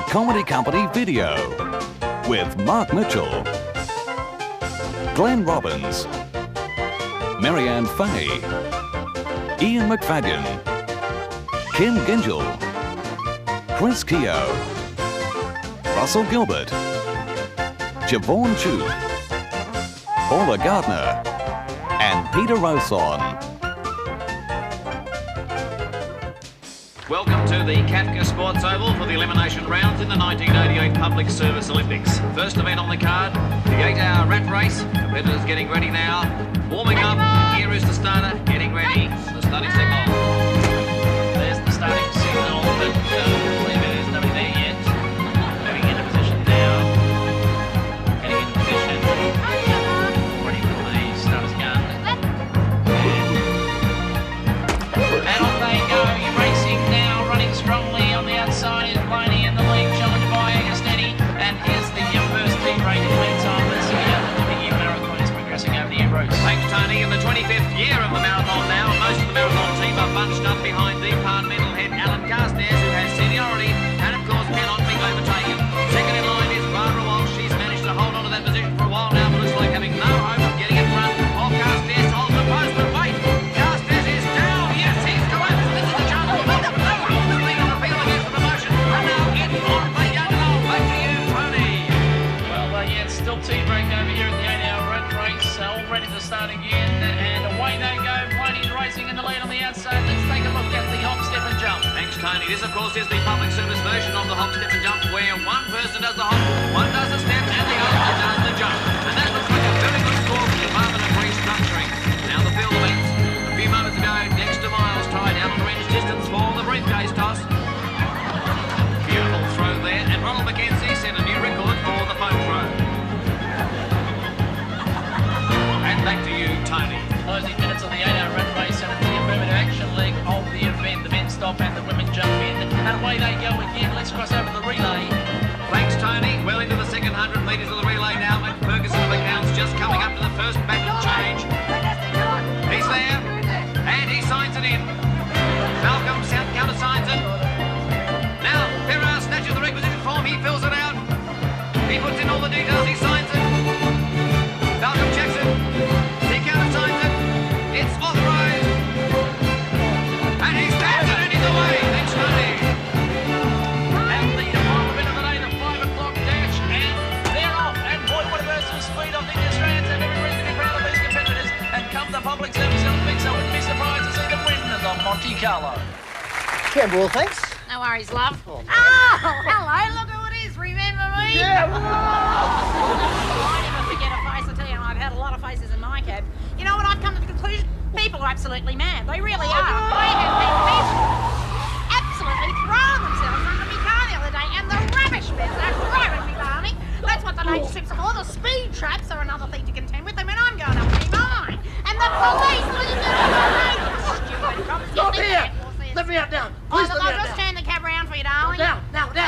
The Comedy Company Video with Mark Mitchell, Glenn Robbins, Marianne Fay, Ian McFadden, Kim Gingell, Chris Keogh, Russell Gilbert, Javon Chu, Paula Gardner, and Peter Rowthorne. Welcome to the Kafka Sports Oval for the elimination rounds in the 1988 Public Service Olympics. First event on the card, the 8-hour rat race. Competitors getting ready now. Warming up. Here is the starter getting ready. The starting signal. There's the starting signal, but I believe it is nobody there yet. Getting into position now. Getting into position. Ready for the starter's gun. And off they go. Racing now, running strongly on the outside is Blaney in the lead, challenged by Agostini. And here's the first team rate in meantime. Let's see how the year marathon is progressing over the Ambrose. Thanks, Tony. In the 25th year of the marathon now, most of the marathon team are bunched up behind departmental head Alan Carstairs, who has seniority, and of course cannot be overtaken. Second in line is Barbara Walsh. She's managed to hold on to that position for a while now, but looks like having no hope of getting in front. While Carstairs holds the post, but wait, Carstairs is down. Yes, he's going. This is the chance for the lead on appeal against the promotion. And now in on the Yellow. Back to you, Tony. Well, yeah, it's still team-break over here at the 8-hour rat race. All ready to start again, and away they go. Blaney's racing in the lead on the outside. Let's take a look at the hop, step and jump. Thanks, Tony. This, of course, is the public service version of the hop, step and jump, where one person does the hop, one does the step, and the other one does the jump. And that looks like a very good score for the Department of Restructuring. Now the field of beats. A few moments ago, Dexter Miles tried out on range distance for the briefcase toss. Beautiful throw there, and Ronald McKenzie set a new record for the foam throw. And back to you, Tony. Closing minutes of the 8-hour rat race and the affirmative action leg of the event. The men stop and the women jump in. And away they go again. Let's cross over the relay. Thanks, Tony. Well into the second 100 metres of the relay now. And Ferguson of accounts just coming up to the first back change. He's there. And he signs it in. Malcolm South countersigns it. Now, Ferrar snatches the requisition form. He fills it out. He puts in all the details. He signs it. Malcolm checks it. He countersigns it. It's authorised. And he stabs it and he's away. Thanks, Tony. And the final bit of the day, the 5 o'clock dash. And they're off. And boy, what a burst of speed off the Australians. And every reason to be proud of these competitors. And come the public service Olympics, I wouldn't be surprised to see them win the Monte Carlo. Campbell, thanks. No worries, love. Oh. Hello, look who it is, remember me? Yeah. I never forget a face, I tell you, I've had a lot of faces in my cab. You know what, I've come to the conclusion, people are absolutely mad, they really are. I have had people absolutely throw themselves under my car the other day, and the rubbish bins are throwing me, Barney. That's what the nature strips are for. The speed traps are another thing to contend with, and when I'm going up to mine. And the police, stupid cops. Stop here. Let me out down. Please let me I'll out just down. turn the cab round for you, darling. Now. No, it's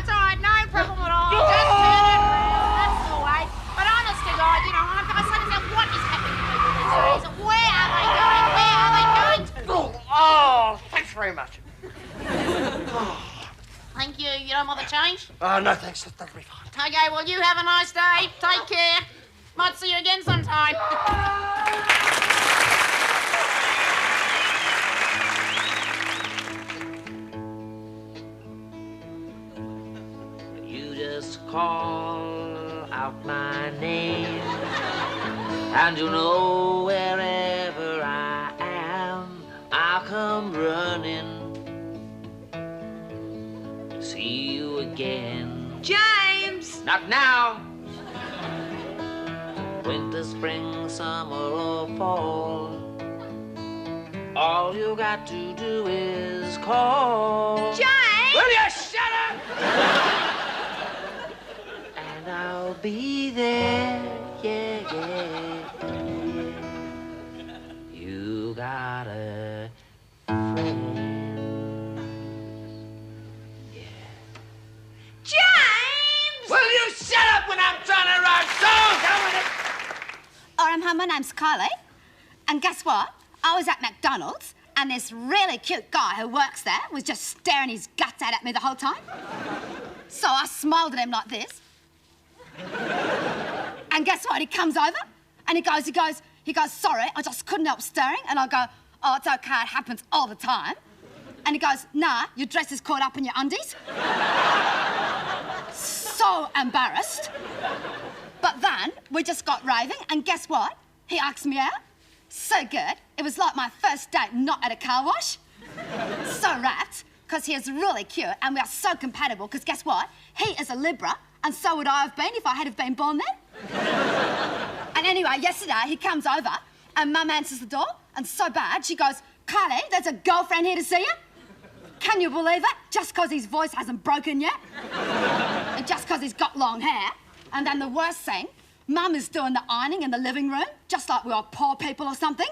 all right, no problem at all. Just turn it round, that's the way. But honest to God, you know, I've got to say to myself, what is happening to people these days? Where are they going? Where are they going to? Oh, thanks very much. Thank you. You don't want the change? No, thanks. That'll be fine. Okay, well, you have a nice day. Take care. Might see you again sometime. You just call out my name, and you know wherever I am, I'll come running to see you again. James! Not now. Winter, spring, summer, or fall, all you got to do is call. James! Will you shut up? And I'll be there, yeah. You got a friend, yeah. James! Will you shut up when I'm trying to write songs? Hi, my name's Kylie. And guess what? I was at McDonald's and this really cute guy who works there was just staring his guts out at me the whole time. So I smiled at him like this. And guess what? He comes over and he goes, sorry, I just couldn't help staring. And I go, oh, it's okay, it happens all the time. And he goes, nah, your dress is caught up in your undies. So embarrassed. But then we just got raving, and guess what? He asked me out. So good. It was like my first date not at a car wash. So rapt, because he is really cute, and we are so compatible, because guess what? He is a Libra, and so would I have been if I had have been born then. And anyway, yesterday he comes over, and Mum answers the door, and so bad, she goes, Kylie, there's a girlfriend here to see you. Can you believe it? Just because his voice hasn't broken yet. And just because he's got long hair. And then the worst thing, Mum is doing the ironing in the living room, just like we are poor people or something.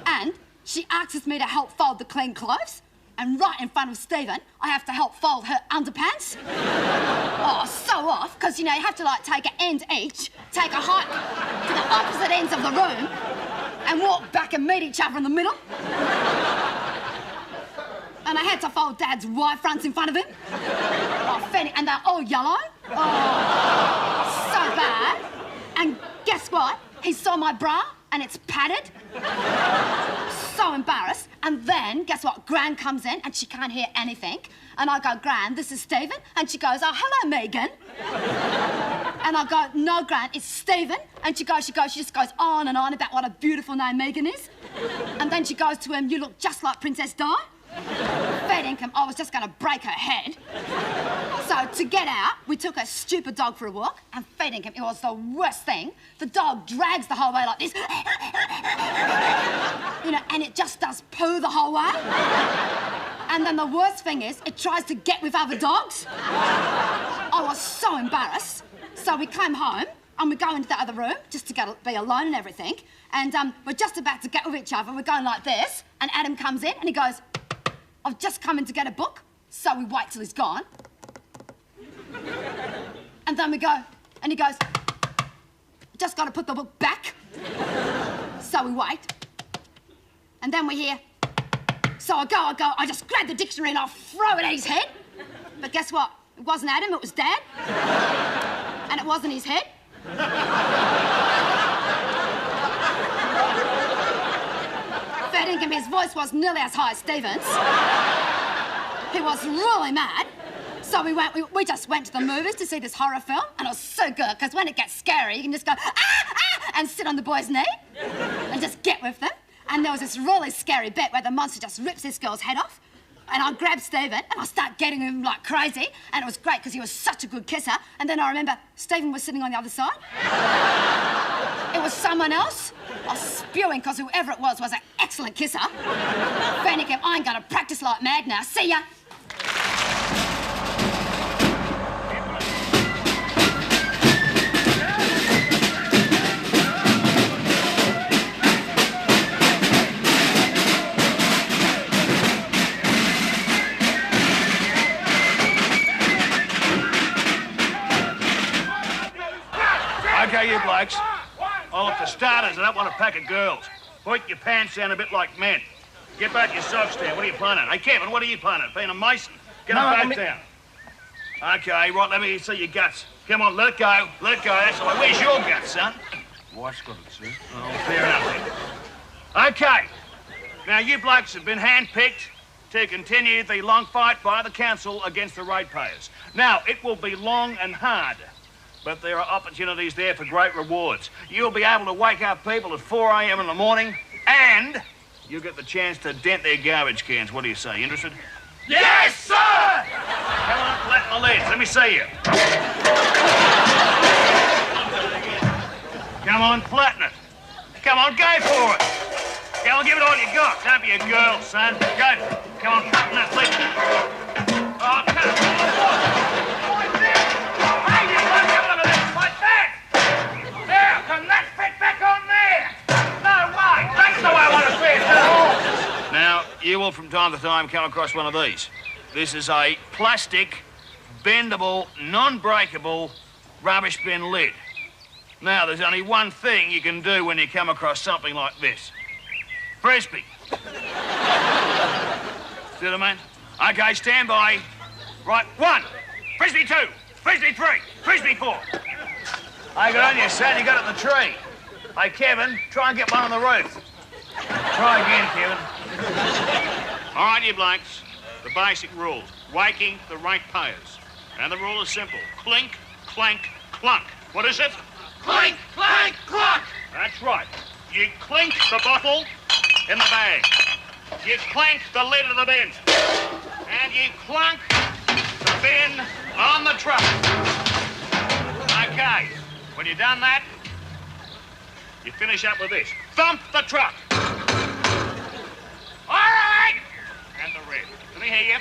And she asks me to help fold the clean clothes. And right in front of Stephen, I have to help fold her underpants. Oh, so off, because, you know, you have to, like, take an end each, take a hike to the opposite ends of the room, and walk back and meet each other in the middle. And I had to fold Dad's Y fronts in front of him. Oh, and they're all yellow. Oh, so bad. And guess what? He saw my bra, and it's padded. So embarrassed. And then, guess what? Gran comes in, and she can't hear anything. And I go, Gran, this is Stephen. And she goes, oh, hello, Megan. And I go, no, Gran, it's Stephen. And she just goes on and on about what a beautiful name Megan is. And then she goes to him, you look just like Princess Di. Fair income, I was just going to break her head. So to get out, we took a stupid dog for a walk, and fair income, it was the worst thing. The dog drags the whole way like this. You know, and it just does poo the whole way. And then the worst thing is, it tries to get with other dogs. I was so embarrassed. So we came home, and we go into the other room, just to be alone and everything. And we're just about to get with each other, we're going like this, and Adam comes in, and he goes, I've just come in to get a book, so we wait till he's gone. And then we go, and he goes, just got to put the book back. So we wait. And then we hear, so I go, I just grab the dictionary and I throw it at his head. But guess what? It wasn't Adam, it was Dad. And it wasn't his head. His voice was nearly as high as Stephen's. He was really mad. So we just went to the movies to see this horror film, and it was so good, because when it gets scary, you can just go, ah, ah, and sit on the boy's knee and just get with them. And there was this really scary bit where the monster just rips this girl's head off, and I grab Stephen, and I start getting him like crazy, and it was great, because he was such a good kisser. And then I remember Stephen was sitting on the other side. It was someone else. I was spewing, because whoever it was an excellent kisser. Fanny, I ain't going to practice like mad now. See ya. Okay, you blokes. Oh, for starters, I don't want a pack of girls. Point your pants down a bit like men. Get back your socks down. What are you planning? Hey, Kevin, what are you planning? Being a mason? Get them back down. Okay, right, let me see your guts. Come on, let it go. Let it go. That's the way. Where's your guts, son? Wife's got it, sir. Oh, fair enough then. Okay. Now, you blokes have been handpicked to continue the long fight by the council against the ratepayers. Now, it will be long and hard, but there are opportunities there for great rewards. You'll be able to wake up people at 4 a.m. in the morning, and you'll get the chance to dent their garbage cans. What do you say? Interested? Yes, sir! Come on, flatten the lids. Let me see you. Come on, flatten it. Come on, go for it. Come on, give it all you got. Don't be a girl, son. Go. Come on, flatten that lid. Oh, come on. Now, you will from time to time come across one of these. This is a plastic, bendable, non-breakable rubbish bin lid. Now, there's only one thing you can do when you come across something like this. Frisbee. See what I mean? Okay, stand by. Right, 1, Frisbee 2. Frisbee 3. Frisbee 4. Hey, good on you, son. You got it in the tree. Hey, Kevin, try and get one on the roof. Try again, Kevin. All right, you blokes. The basic rules. Waking the ratepayers. And the rule is simple. Clink, clank, clunk. What is it? Clink, clank, clunk. That's right. You clink the bottle in the bag. You clank the lid of the bin. And you clunk the bin on the truck. Okay. When you've done that, you finish up with this. Thump the truck. All right. And the red. Can he hear you?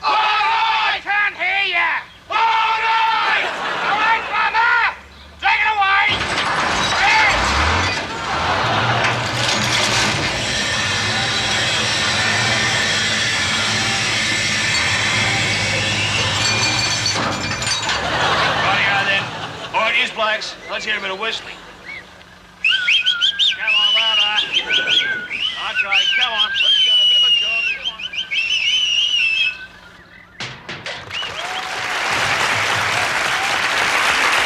All right. I can't hear you. All right. All right, Mama. Take it away. Red. Rightio then. All right, here's blokes. Let's hear a bit of whistling. Come on, louder. Okay, come on. Let's go. A bit of a jog. Come on.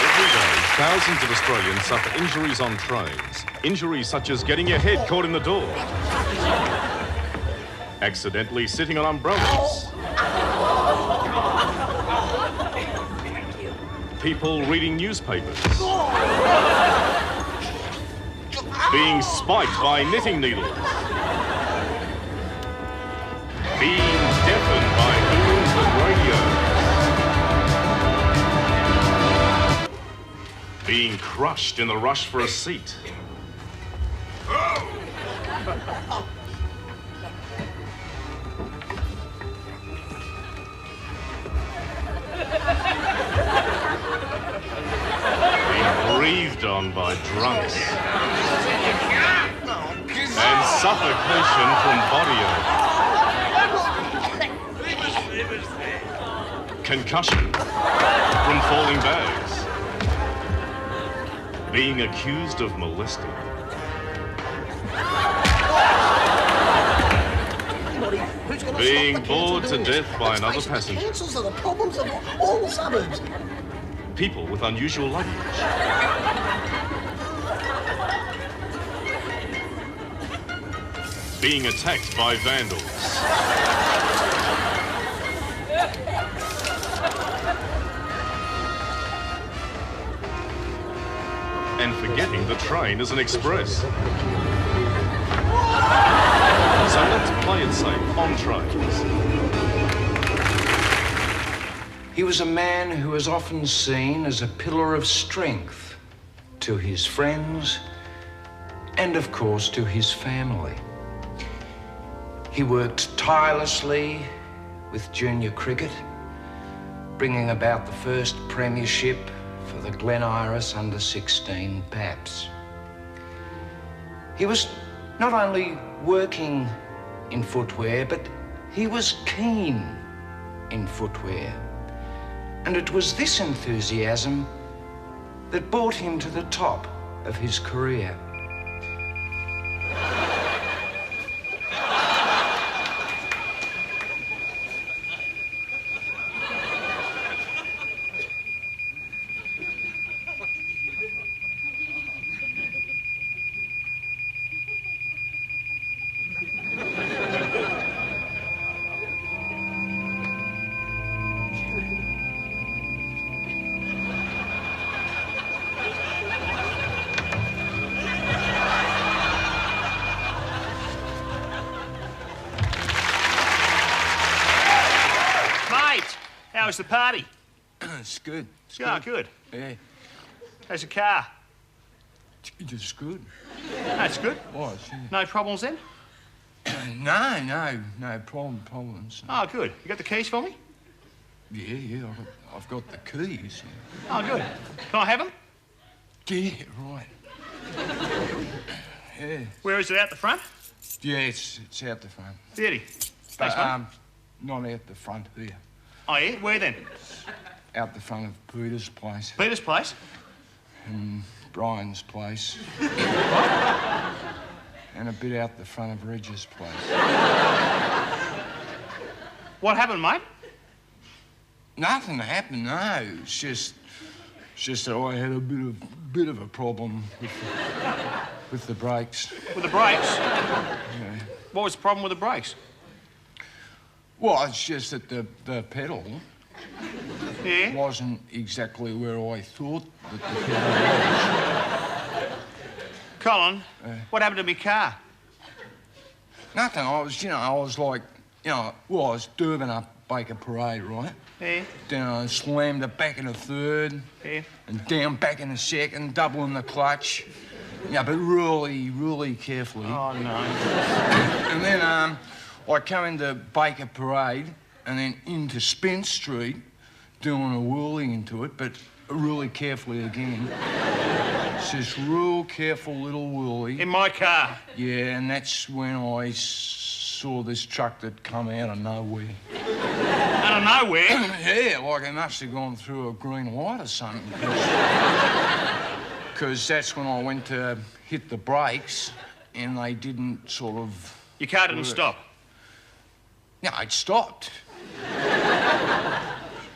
Every day, thousands of Australians suffer injuries on trains. Injuries such as getting your head caught in the door, accidentally sitting on umbrellas, people reading newspapers, being spiked by knitting needles, being deafened by booms and radios, being crushed in the rush for a seat, being breathed on by drunks, and suffocation from body odor. Concussion from falling bags. Being accused of molesting. Being bored to death by another passenger. Councils are the problems of all the suburbs. People with unusual luggage. Being attacked by vandals. And forgetting the train is an express. So let's play it safe on trains. He was a man who was often seen as a pillar of strength to his friends and, of course, to his family. He worked tirelessly with junior cricket, bringing about the first premiership for the Glen Iris under-16 Paps. He was not only working in footwear, but he was keen in footwear. And it was this enthusiasm that brought him to the top of his career. How's the party? It's good. Yeah, good. Yeah. How's the car? It's good. That's good. What? No problems then? No problems. Oh, good. You got the keys for me? Yeah, I've got the keys. Oh, good. Can I have them? Yeah, right. Yeah. Where is it, out the front? Yeah, it's out the front. Beauty. Thanks, mate. Not out the front here. Oh, yeah? Where then? Out the front of Peter's place. Peter's place? And Brian's place. And a bit out the front of Reg's place. What happened, mate? Nothing happened, no. It's just that I had a bit of a problem with the brakes. With the brakes? Yeah. What was the problem with the brakes? Well, it's just that the pedal Yeah? wasn't exactly where I thought that the pedal was. Colin, what happened to me car? Nothing. I was like, I was Durban up Baker Parade, right? Yeah? Then I slammed it back in the third. Yeah? And down back in the second, doubling the clutch. Yeah, but really, really carefully. Oh, no. And then I come into Baker Parade and then into Spence Street, doing a whirling into it, but really carefully again. It's this real careful little whirly. In my car? Yeah, and that's when I saw this truck that come out of nowhere. Out of nowhere? Yeah, like it must have gone through a green light or something. Because that's when I went to hit the brakes and they didn't sort of... Your car didn't stop? No, it stopped.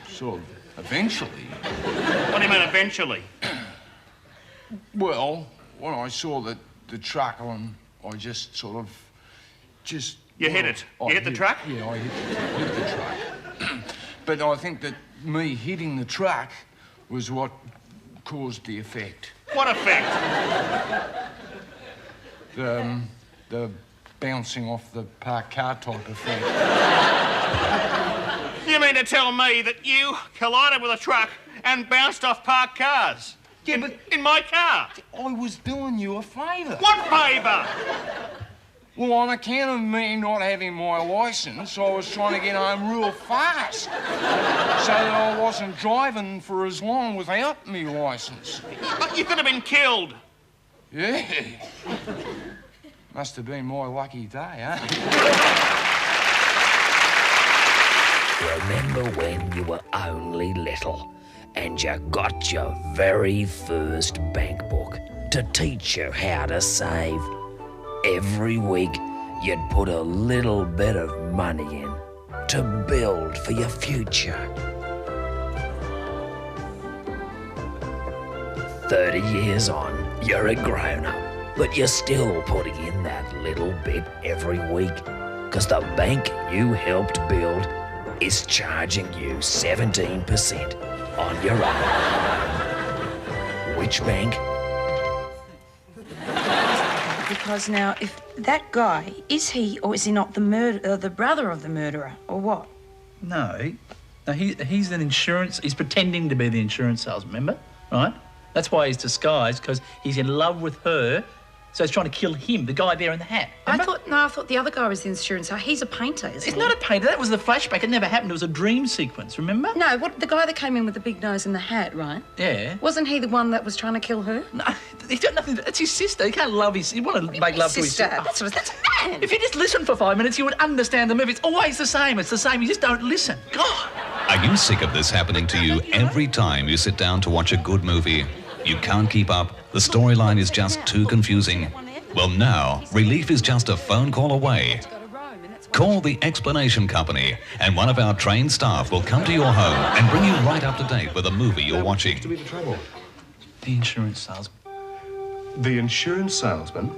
Sort of, eventually. What do you mean, eventually? Well, when I saw the truck on, I just sort of... You hit it? You hit the truck? Yeah, I hit the truck. But I think that me hitting the truck was what caused the effect. What effect? The bouncing off the parked car type effect. You mean to tell me that you collided with a truck and bounced off parked cars? Yeah, but... In my car? I was doing you a favour. What favour? Well, on account of me not having my licence, I was trying to get home real fast so that I wasn't driving for as long without me licence. You could have been killed. Yeah. Must have been my lucky day, huh? Remember when you were only little and you got your very first bank book to teach you how to save? Every week, you'd put a little bit of money in to build for your future. 30 years on, you're a grown-up, but you're still putting in that little bit every week because the bank you helped build is charging you 17% on your own. Which bank? Because now, if that guy, is he or is he not the brother of the murderer, or what? No, he's an insurance... He's pretending to be the insurance salesman, remember? Right? That's why he's disguised, because he's in love with her, so he's trying to kill him, the guy there in the hat. Remember? I thought the other guy was the insurance. He's a painter, isn't he? He's not a painter. That was the flashback. It never happened. It was a dream sequence, remember? No, the guy that came in with the big nose and the hat, right? Yeah. Wasn't he the one that was trying to kill her? No, he's got nothing... It's his sister. He can't love his... You want to make love to his sister. That's a man. If you just listen for 5 minutes, you would understand the movie. It's always the same. It's the same. You just don't listen. God. Are you sick of this happening to you every time you sit down to watch a good movie? You can't keep up. The storyline is just too confusing. Well, now, relief is just a phone call away. Call the Explanation Company, and one of our trained staff will come to your home and bring you right up to date with the movie you're watching. The insurance salesman. The insurance salesman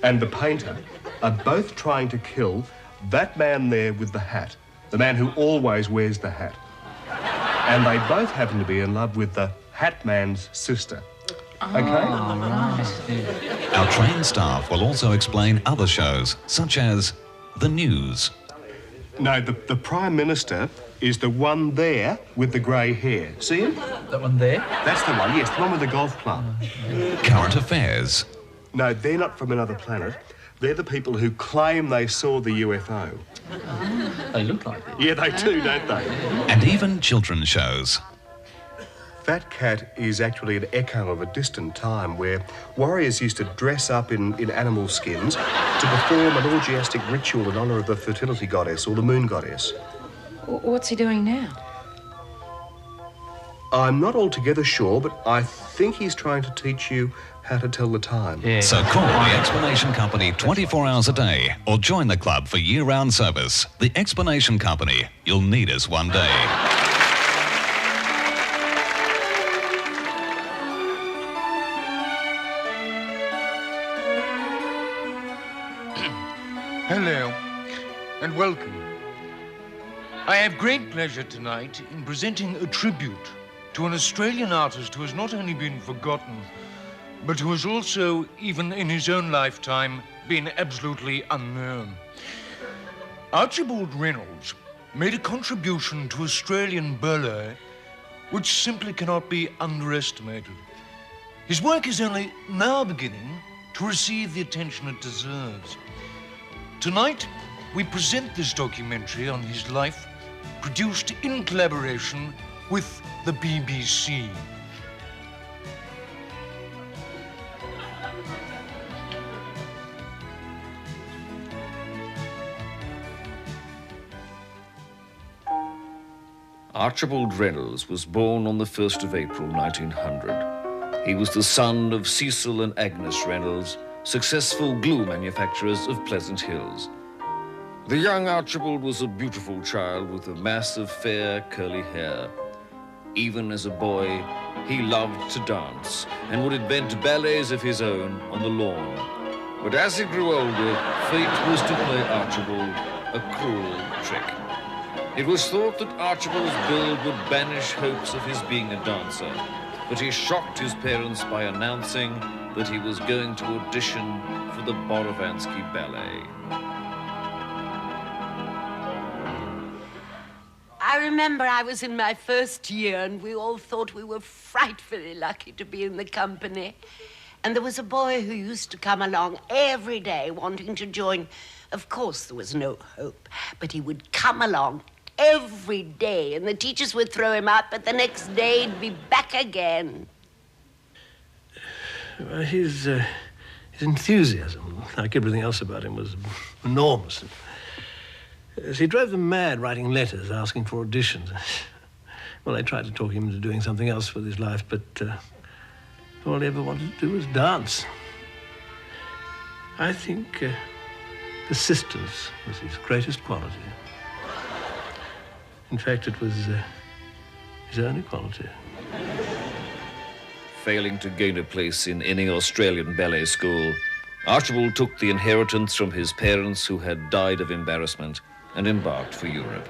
and the painter are both trying to kill that man there with the hat, the man who always wears the hat. And they both happen to be in love with the hat man's sister. Okay? Our trained staff will also explain other shows, such as the news. No, the Prime Minister is the one there with the grey hair. See him? That one there? That's the one, yes, the one with the golf club. Current affairs. No, they're not from another planet. They're the people who claim they saw the UFO. They look like it. Yeah, they do, don't they? And even children's shows. That cat is actually an echo of a distant time where warriors used to dress up in animal skins to perform an orgiastic ritual in honour of the fertility goddess or the moon goddess. What's he doing now? I'm not altogether sure, but I think he's trying to teach you how to tell the time. Yeah. So call the Explanation Company 24 hours a day or join the club for year-round service. The Explanation Company. You'll need us one day. Hello, and welcome. I have great pleasure tonight in presenting a tribute to an Australian artist who has not only been forgotten, but who has also, even in his own lifetime, been absolutely unknown. Archibald Reynolds made a contribution to Australian ballet which simply cannot be underestimated. His work is only now beginning to receive the attention it deserves. Tonight, we present this documentary on his life, produced in collaboration with the BBC. Archibald Reynolds was born on the 1st of April 1900. He was the son of Cecil and Agnes Reynolds, successful glue manufacturers of Pleasant Hills. The young Archibald was a beautiful child with a mass of fair, curly hair. Even as a boy, he loved to dance and would invent ballets of his own on the lawn. But as he grew older, fate was to play Archibald a cruel trick. It was thought that Archibald's build would banish hopes of his being a dancer, but he shocked his parents by announcing that he was going to audition for the Borovansky Ballet. I remember I was in my first year and we all thought we were frightfully lucky to be in the company. And there was a boy who used to come along every day wanting to join. Of course, there was no hope, but he would come along every day and the teachers would throw him out, but the next day he'd be back again. His enthusiasm, like everything else about him, was enormous. He drove them mad writing letters asking for auditions. Well, they tried to talk him into doing something else with his life, but all he ever wanted to do was dance. I think persistence was his greatest quality. In fact, it was his only quality. Failing to gain a place in any Australian ballet school, Archibald took the inheritance from his parents who had died of embarrassment and embarked for Europe.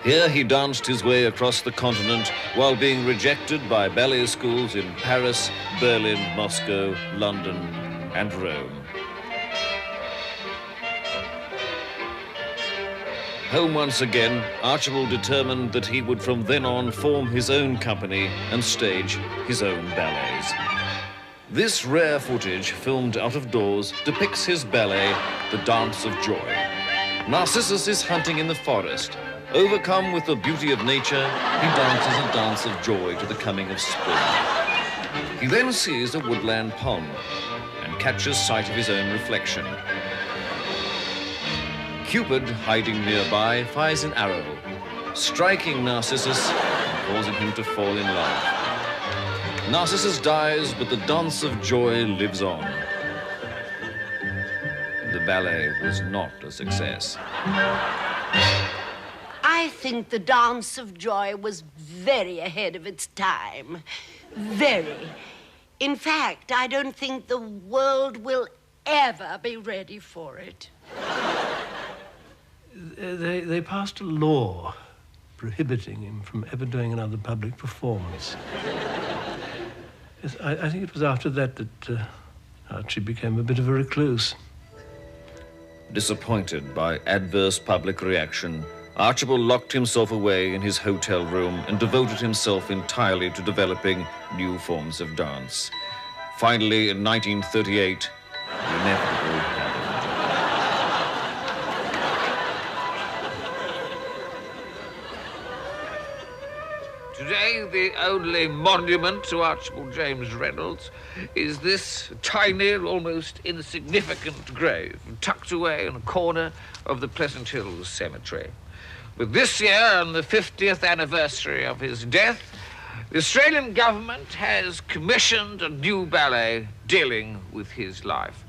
Here he danced his way across the continent while being rejected by ballet schools in Paris, Berlin, Moscow, London, and Rome. Home once again, Archibald determined that he would from then on form his own company and stage his own ballets. This rare footage, filmed out of doors, depicts his ballet, The Dance of Joy. Narcissus is hunting in the forest. Overcome with the beauty of nature, he dances a dance of joy to the coming of spring. He then sees a woodland pond and catches sight of his own reflection. Cupid, hiding nearby, fires an arrow, striking Narcissus and causing him to fall in love. Narcissus dies, but the dance of joy lives on. The ballet was not a success. I think the Dance of Joy was very ahead of its time. Very. In fact, I don't think the world will ever be ready for it. They passed a law prohibiting him from ever doing another public performance. Yes, I think it was after that Archie became a bit of a recluse. Disappointed by adverse public reaction, Archibald locked himself away in his hotel room and devoted himself entirely to developing new forms of dance. Finally, in 1938, the inevitable happened. Today, the only monument to Archibald James Reynolds is this tiny, almost insignificant grave tucked away in a corner of the Pleasant Hills Cemetery. But this year, on the 50th anniversary of his death, the Australian government has commissioned a new ballet dealing with his life.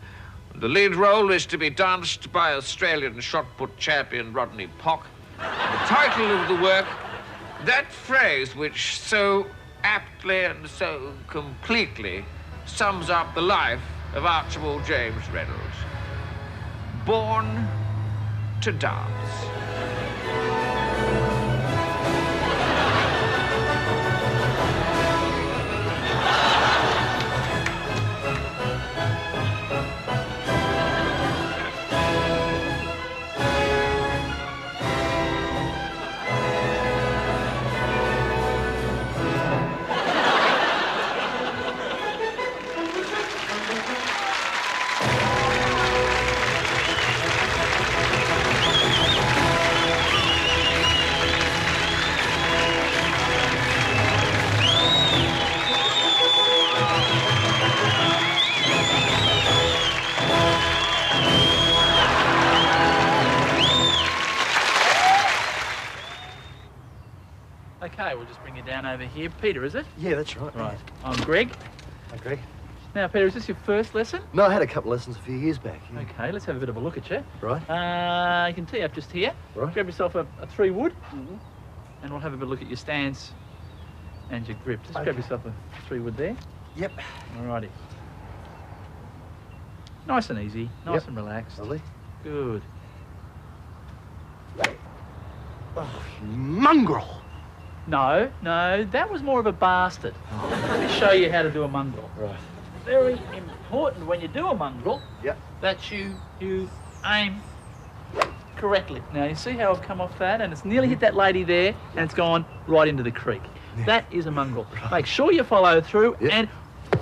The lead role is to be danced by Australian shot put champion Rodney Pock. The title of the work, that phrase which so aptly and so completely sums up the life of Archibald James Reynolds. born to dance. Okay, we'll just bring you down over here. Peter, is it? Yeah, that's right. Right. I'm Greg. Hi, Greg. Now, Peter, is this your first lesson? No, I had a couple of lessons a few years back. Yeah. Okay, let's have a bit of a look at you. Right. You can tee up just here. Right. Grab yourself a 3-wood, and we'll have a bit of a look at your stance and your grip. Just grab yourself a 3-wood there. Yep. Alrighty. Nice and easy, nice and relaxed. Lovely. Good. Oh, you mongrel. No, that was more of a bastard. Let me show you how to do a mongrel. Right. Very important when you do a mongrel Yep. that you aim correctly. Now, you see how I've come off that and it's nearly hit that lady there and it's gone right into the creek. Yeah. That is a mongrel. Make sure you follow through Yep. and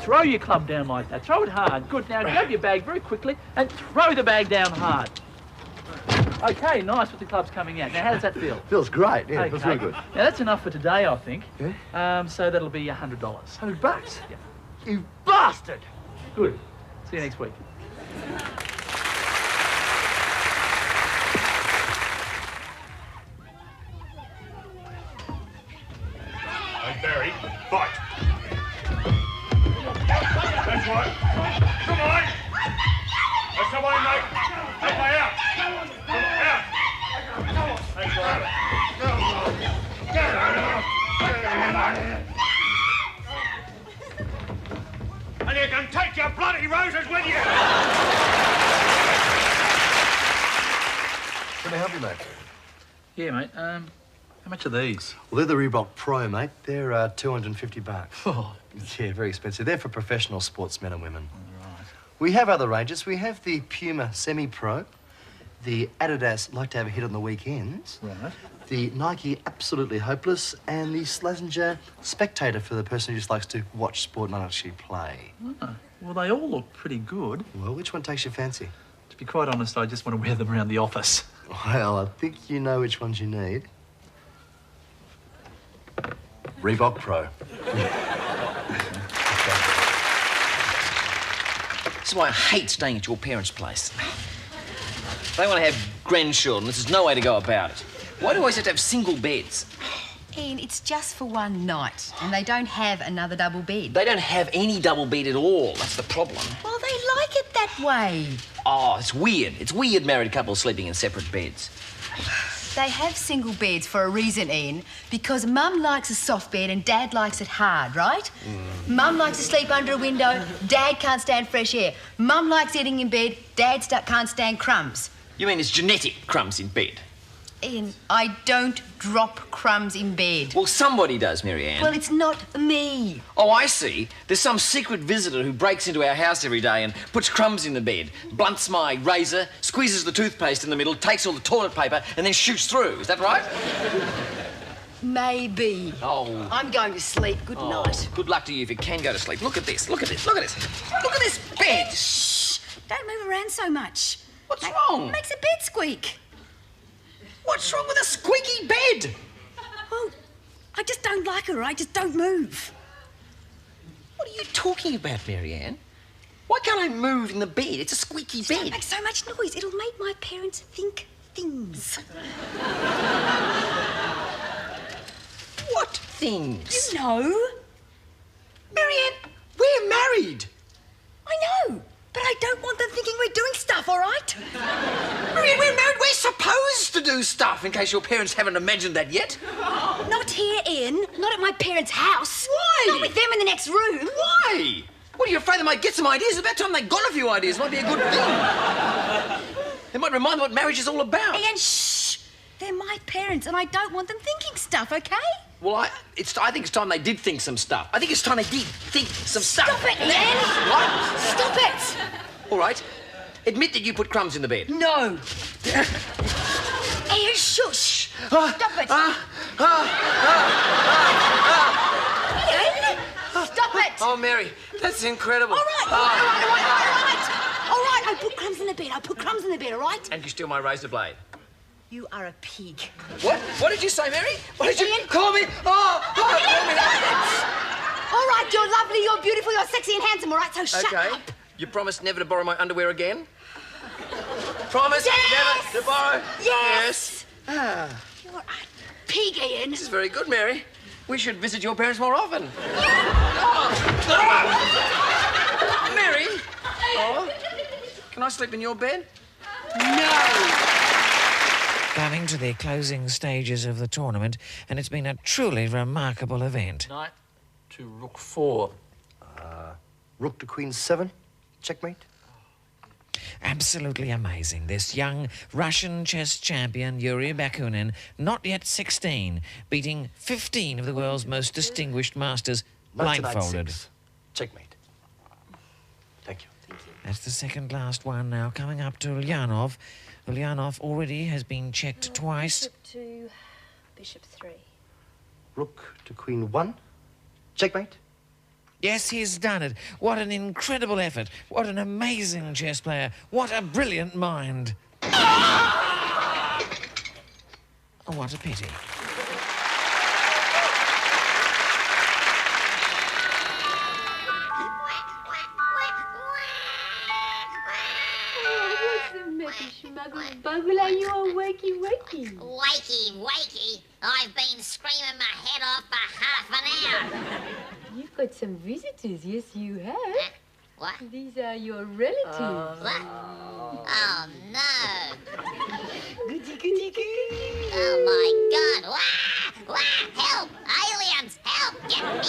throw your club down like that. Throw it hard. Good. Now, grab your bag very quickly and throw the bag down hard. Okay, nice with the clubs coming out. Now, how does that feel? Feels great. Yeah, Okay. feels really good. Now, that's enough for today, I think. Yeah. So that'll be $100. $100? Yeah. You bastard! Good. See you next week. Hey, Barry, fight. That's right. Come on. That's the way, mate. That way out. Out. That's right. And you can take your bloody roses with you. Can I help you, mate? Yeah, mate. How much are these? Well, they're the Reebok Pro, mate. They're $250. Oh. Yeah, very expensive. They're for professional sportsmen and women. Right. We have other ranges. We have the Puma Semi-Pro, the Adidas Like to Have a Hit on the Weekends, Right. the Nike Absolutely Hopeless, and the Slazenger Spectator for the person who just likes to watch sport, not actually play. Oh, well, they all look pretty good. Well, which one takes your fancy? To be quite honest, I just want to wear them around the office. Well, I think you know which ones you need. Reebok Pro. This is why I hate staying at your parents' place. They want to have grandchildren. This is no way to go about it. Why do I always have to have single beds? Ian, it's just for one night, and they don't have another double bed. They don't have any double bed at all. That's the problem. Well, they like it that way. Oh, it's weird. It's weird married couples sleeping in separate beds. They have single beds for a reason, Ian, because Mum likes a soft bed and Dad likes it hard, right? Mum likes to sleep under a window, Dad can't stand fresh air. Mum likes eating in bed, Dad can't stand crumbs. You mean it's genetic crumbs in bed? Ian, I don't drop crumbs in bed. Well, somebody does, Mary Ann. Well, it's not me. Oh, I see. There's some secret visitor who breaks into our house every day and puts crumbs in the bed, blunts my razor, squeezes the toothpaste in the middle, takes all the toilet paper, and then shoots through. Is that right? Maybe. Oh. I'm going to sleep. Good night. Good luck to you if you can go to sleep. Look at this. Look at this. Look at this. Look at this bed. Shh. Don't move around so much. What's wrong? Makes a bed squeak. What's wrong with a squeaky bed? Well, I just don't like her. I just don't move. What are you talking about, Mary Ann? Why can't I move in the bed? It's a squeaky bed. Don't make so much noise. It'll make my parents think things. What things? You know. Mary Ann, we're married. I know, but I don't want them thinking we're doing stuff, all right? Mary Ann, we're married. We're supposed to do stuff, in case your parents haven't imagined that yet. Not here, Ian. Not at my parents' house. Why? Not with them in the next room. Why? What, are you afraid they might get some ideas? About time they got a few ideas. Might be a good thing. It might remind them what marriage is all about. Ian, shh! They're my parents, and I don't want them thinking stuff, okay? Well, I think it's time they did think some stuff. I think it's time they did think some stuff. Stop it, Ian! What? Stop it! All right. Admit that you put crumbs in the bed. No! Ian, shush! Stop it! Ian! Stop it! Oh, Mary, that's incredible. All right, all right. All right, I put crumbs in the bed, all right? And you steal my razor blade. You are a pig. What? What did you say, Mary? What did you Ian? call me? Call me. All right, you're lovely, you're beautiful, you're sexy and handsome, all right? So shut Okay. up. You promised never to borrow my underwear again? Promise Yes! never to borrow? Yes! Ah, You're a pig, Ian. this is very good, Mary. We should visit your parents more often. Mary? Oh, can I sleep in your bed? Coming to the closing stages of the tournament, and it's been a truly remarkable event. Knight to rook 4. Rook to queen 7. Checkmate. Absolutely amazing. This young Russian chess champion, Yuri Bakunin, not yet 16, beating 15 of the world's most distinguished masters, Knight to blindfolded. knight 6. Checkmate. Thank you. That's the second last one now, coming up to Ulyanov. Ulyanov already has been checked twice. Bishop to bishop 3. Rook to queen 1. Checkmate. Yes, he's done it. What an incredible effort. What an amazing chess player. What a brilliant mind. Oh, what a pity. Buggle, are you all wakey? Wakey. I've been screaming my head off for half an hour. You've got some visitors, yes you have. What? These are your relatives. What? Oh, no. Goody. Oh, my God. Wah! Help! Aliens! Help! Get me out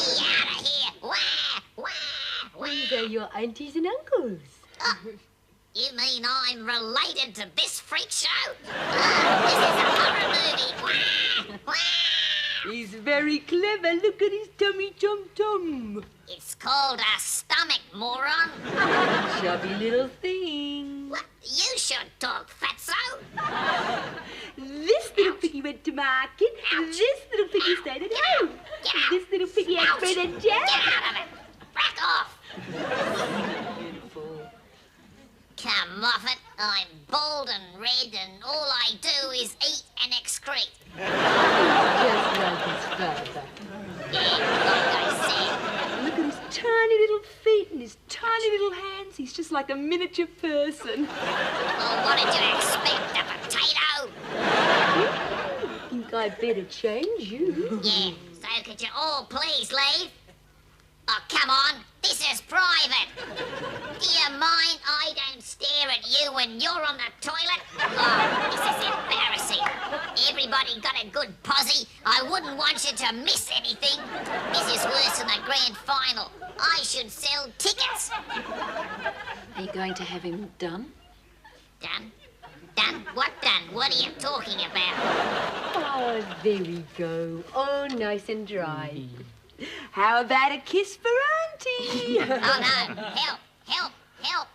of here! Wah! These are your aunties and uncles. Oh, you mean I'm related to this freak show? This is a horror movie. Wah! He's very clever. Look at his tummy tum-tum. It's called a stomach, moron. Chubby little thing. What? You should talk, fatso. This little piggy went to market. Ouch. This little piggy stayed at home. Get out. This little piggy had bread and jam. Get out of it. Back off. Come off it. I'm bald and red, and all I do is eat and excrete. Just like his father. Yeah, like I said. Look at his tiny little feet and his tiny little hands. He's just like a miniature person. Well, what did you expect, a potato? Think I'd better change you. Yeah, so could you all please leave? Oh, come on. This is private. Do you mind I don't stare at you when you're on the toilet? Oh, this is embarrassing. Everybody got a good posse. I wouldn't want you to miss anything. This is worse than the grand final. I should sell tickets. Are you going to have him done? Done? Done? What done? What are you talking about? Oh, there we go. Oh, nice and dry. How about a kiss for Auntie? Oh, no. Help.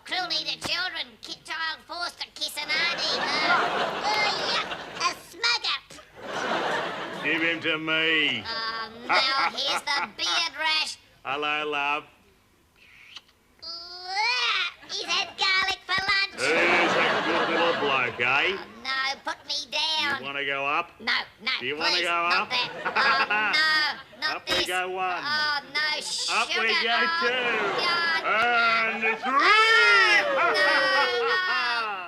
Cruelly to children. Child forced to kiss an auntie. Yuck. A smugger. Give him to me. Now here's the beard rash. Hello, love. He's had garlic for lunch. Who's a good little bloke, eh? No, put me down. You want to go up? No, Do you please, want to go not up? that. Oh, no, not Up this. we go one. Oh, no, sugar. Up we go two. God. And three. No.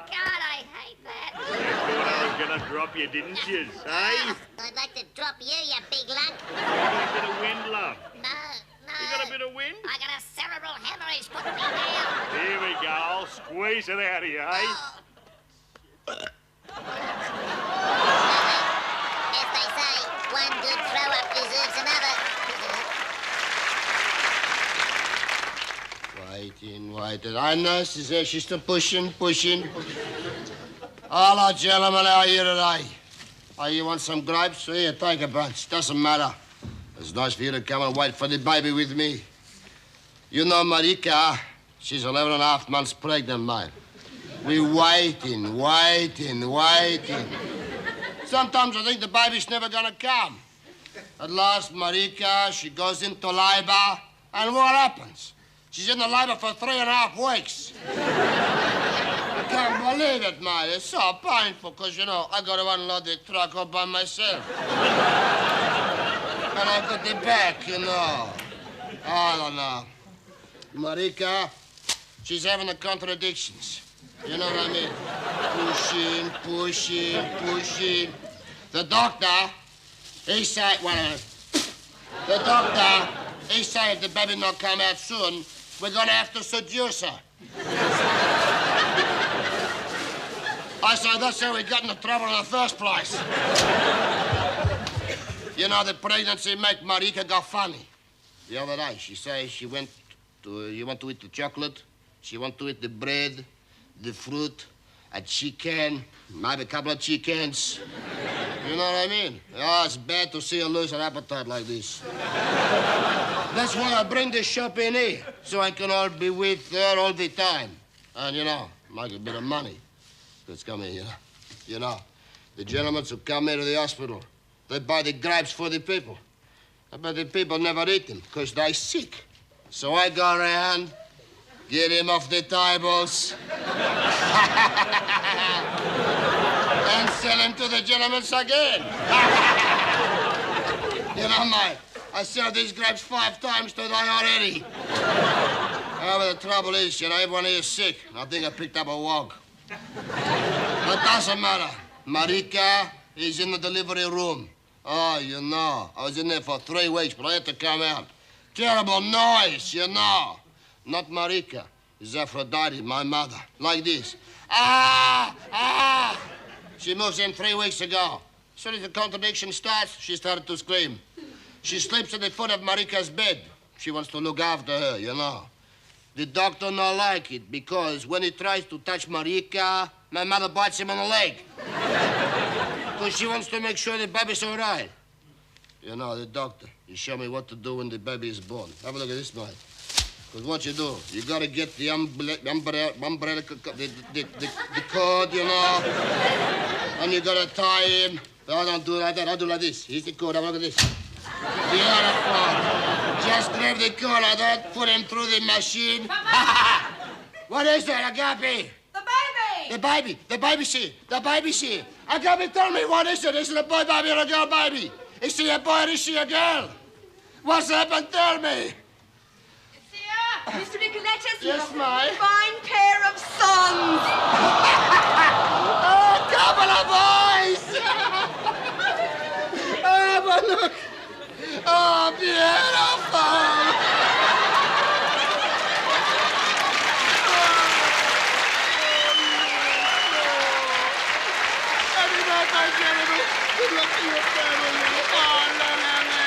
God, I hate that. You thought I was going to drop you, didn't you, eh? I'd like to drop you, you big lunk. You got a bit of wind, love. No. You got a bit of wind? I got a cerebral hemorrhage. Put me down. Here we go. I'll squeeze it out of you, eh? As they say, one good throw-up deserves another. Waiting. I know, she's still pushing. Hello, gentlemen. How are you today? Oh, you want some grapes? Here, take a bunch. Doesn't matter. It's nice for you to come and wait for the baby with me. You know Marika, she's 11 and a half months pregnant, mate. We're waiting. Sometimes I think the baby's never gonna come. At last, Marika, she goes into labor, and what happens? She's in the labor for 3.5 weeks. I can't believe it, mate. It's so painful, because, you know, I got to unload the truck all by myself. And I got the back, you know. I don't know. Marika, she's having the contradictions. You know what I mean? Pushing. The doctor, he said, if the baby not come out soon, we're gonna have to seduce her. I said, that's how we got into trouble in the first place. You know, the pregnancy make Marika go funny. The other day, she says you want to eat the chocolate, she want to eat the bread, the fruit, a chicken, maybe a couple of chickens. You know what I mean? Oh, it's bad to see her lose her appetite like this. That's why I bring this shop in here, so I can all be with her all the time. And, you know, make a bit of money. It's coming here. You know, the gentlemen who come here to the hospital, they buy the grapes for the people. But the people never eat them because they're sick. So I go around, get him off the tables, and sell him to the gentlemen again. You know, mate, I sell these grapes 5 times today already. However, the trouble is, you know, everyone here is sick. I think I picked up a wog. But doesn't matter. Marika is in the delivery room. Oh, you know, I was in there for 3 weeks, but I had to come out. Terrible noise, you know. Not Marika. It's Aphrodite, my mother. Like this. Ah! She moves in 3 weeks ago. As soon as the contradiction starts, she started to scream. She sleeps at the foot of Marika's bed. She wants to look after her, you know. The doctor not like it because when he tries to touch Marika, my mother bites him on the leg. Because she wants to make sure the baby's all right. You know, the doctor, he showed me what to do when the baby is born. Have a look at this, mate. Because what you do, you got to get the umbrella, the cord, you know, and you got to tie him. I don't do like that. I do like this. Here's the cord. Have a look at this. Beautiful. Just grab the cord like that, put him through the machine. What is that, Agape? The baby! The baby's here. The baby's here. Agape, tell me, what is it? Is it a boy baby or a girl baby? Is she a boy or is she a girl? What's happened? Tell me. Mr. Nicolettus, Yes, ma'am. fine pair of sons. Oh, couple of boys! Oh, but look. Oh, beautiful. Happy birthday, gentlemen. Good luck to your family. Oh, la, la, la.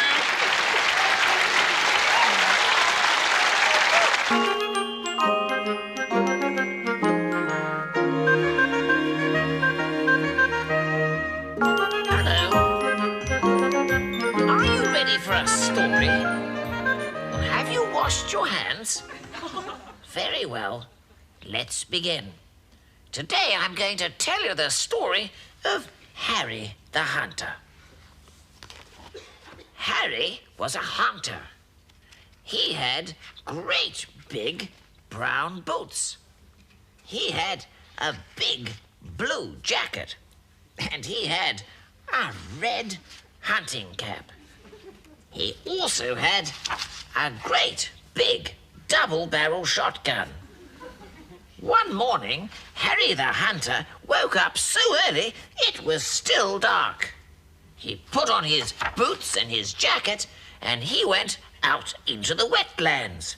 For a story? Well, have you washed your hands? Very well. Let's begin. Today I'm going to tell you the story of Harry the Hunter. Harry was a hunter. He had great big brown boots. He had a big blue jacket. And he had a red hunting cap. He also had a great big double-barrel shotgun. One morning, Harry the Hunter woke up so early it was still dark. He put on his boots and his jacket and he went out into the wetlands.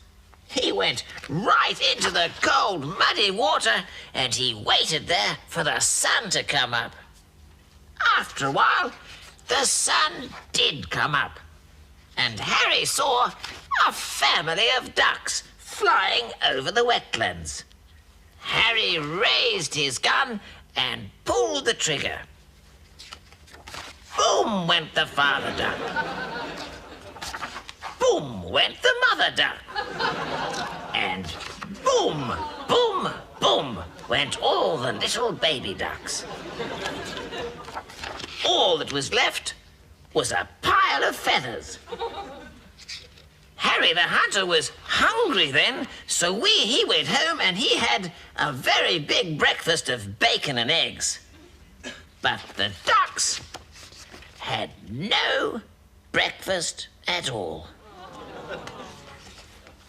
He went right into the cold, muddy water and he waited there for the sun to come up. After a while, the sun did come up. And Harry saw a family of ducks flying over the wetlands. Harry raised his gun and pulled the trigger. Boom went the father duck. Boom went the mother duck. And boom, boom, boom went all the little baby ducks. All that was left was a pile of feathers. Harry the Hunter was hungry then, so he went home and he had a very big breakfast of bacon and eggs. But the ducks had no breakfast at all.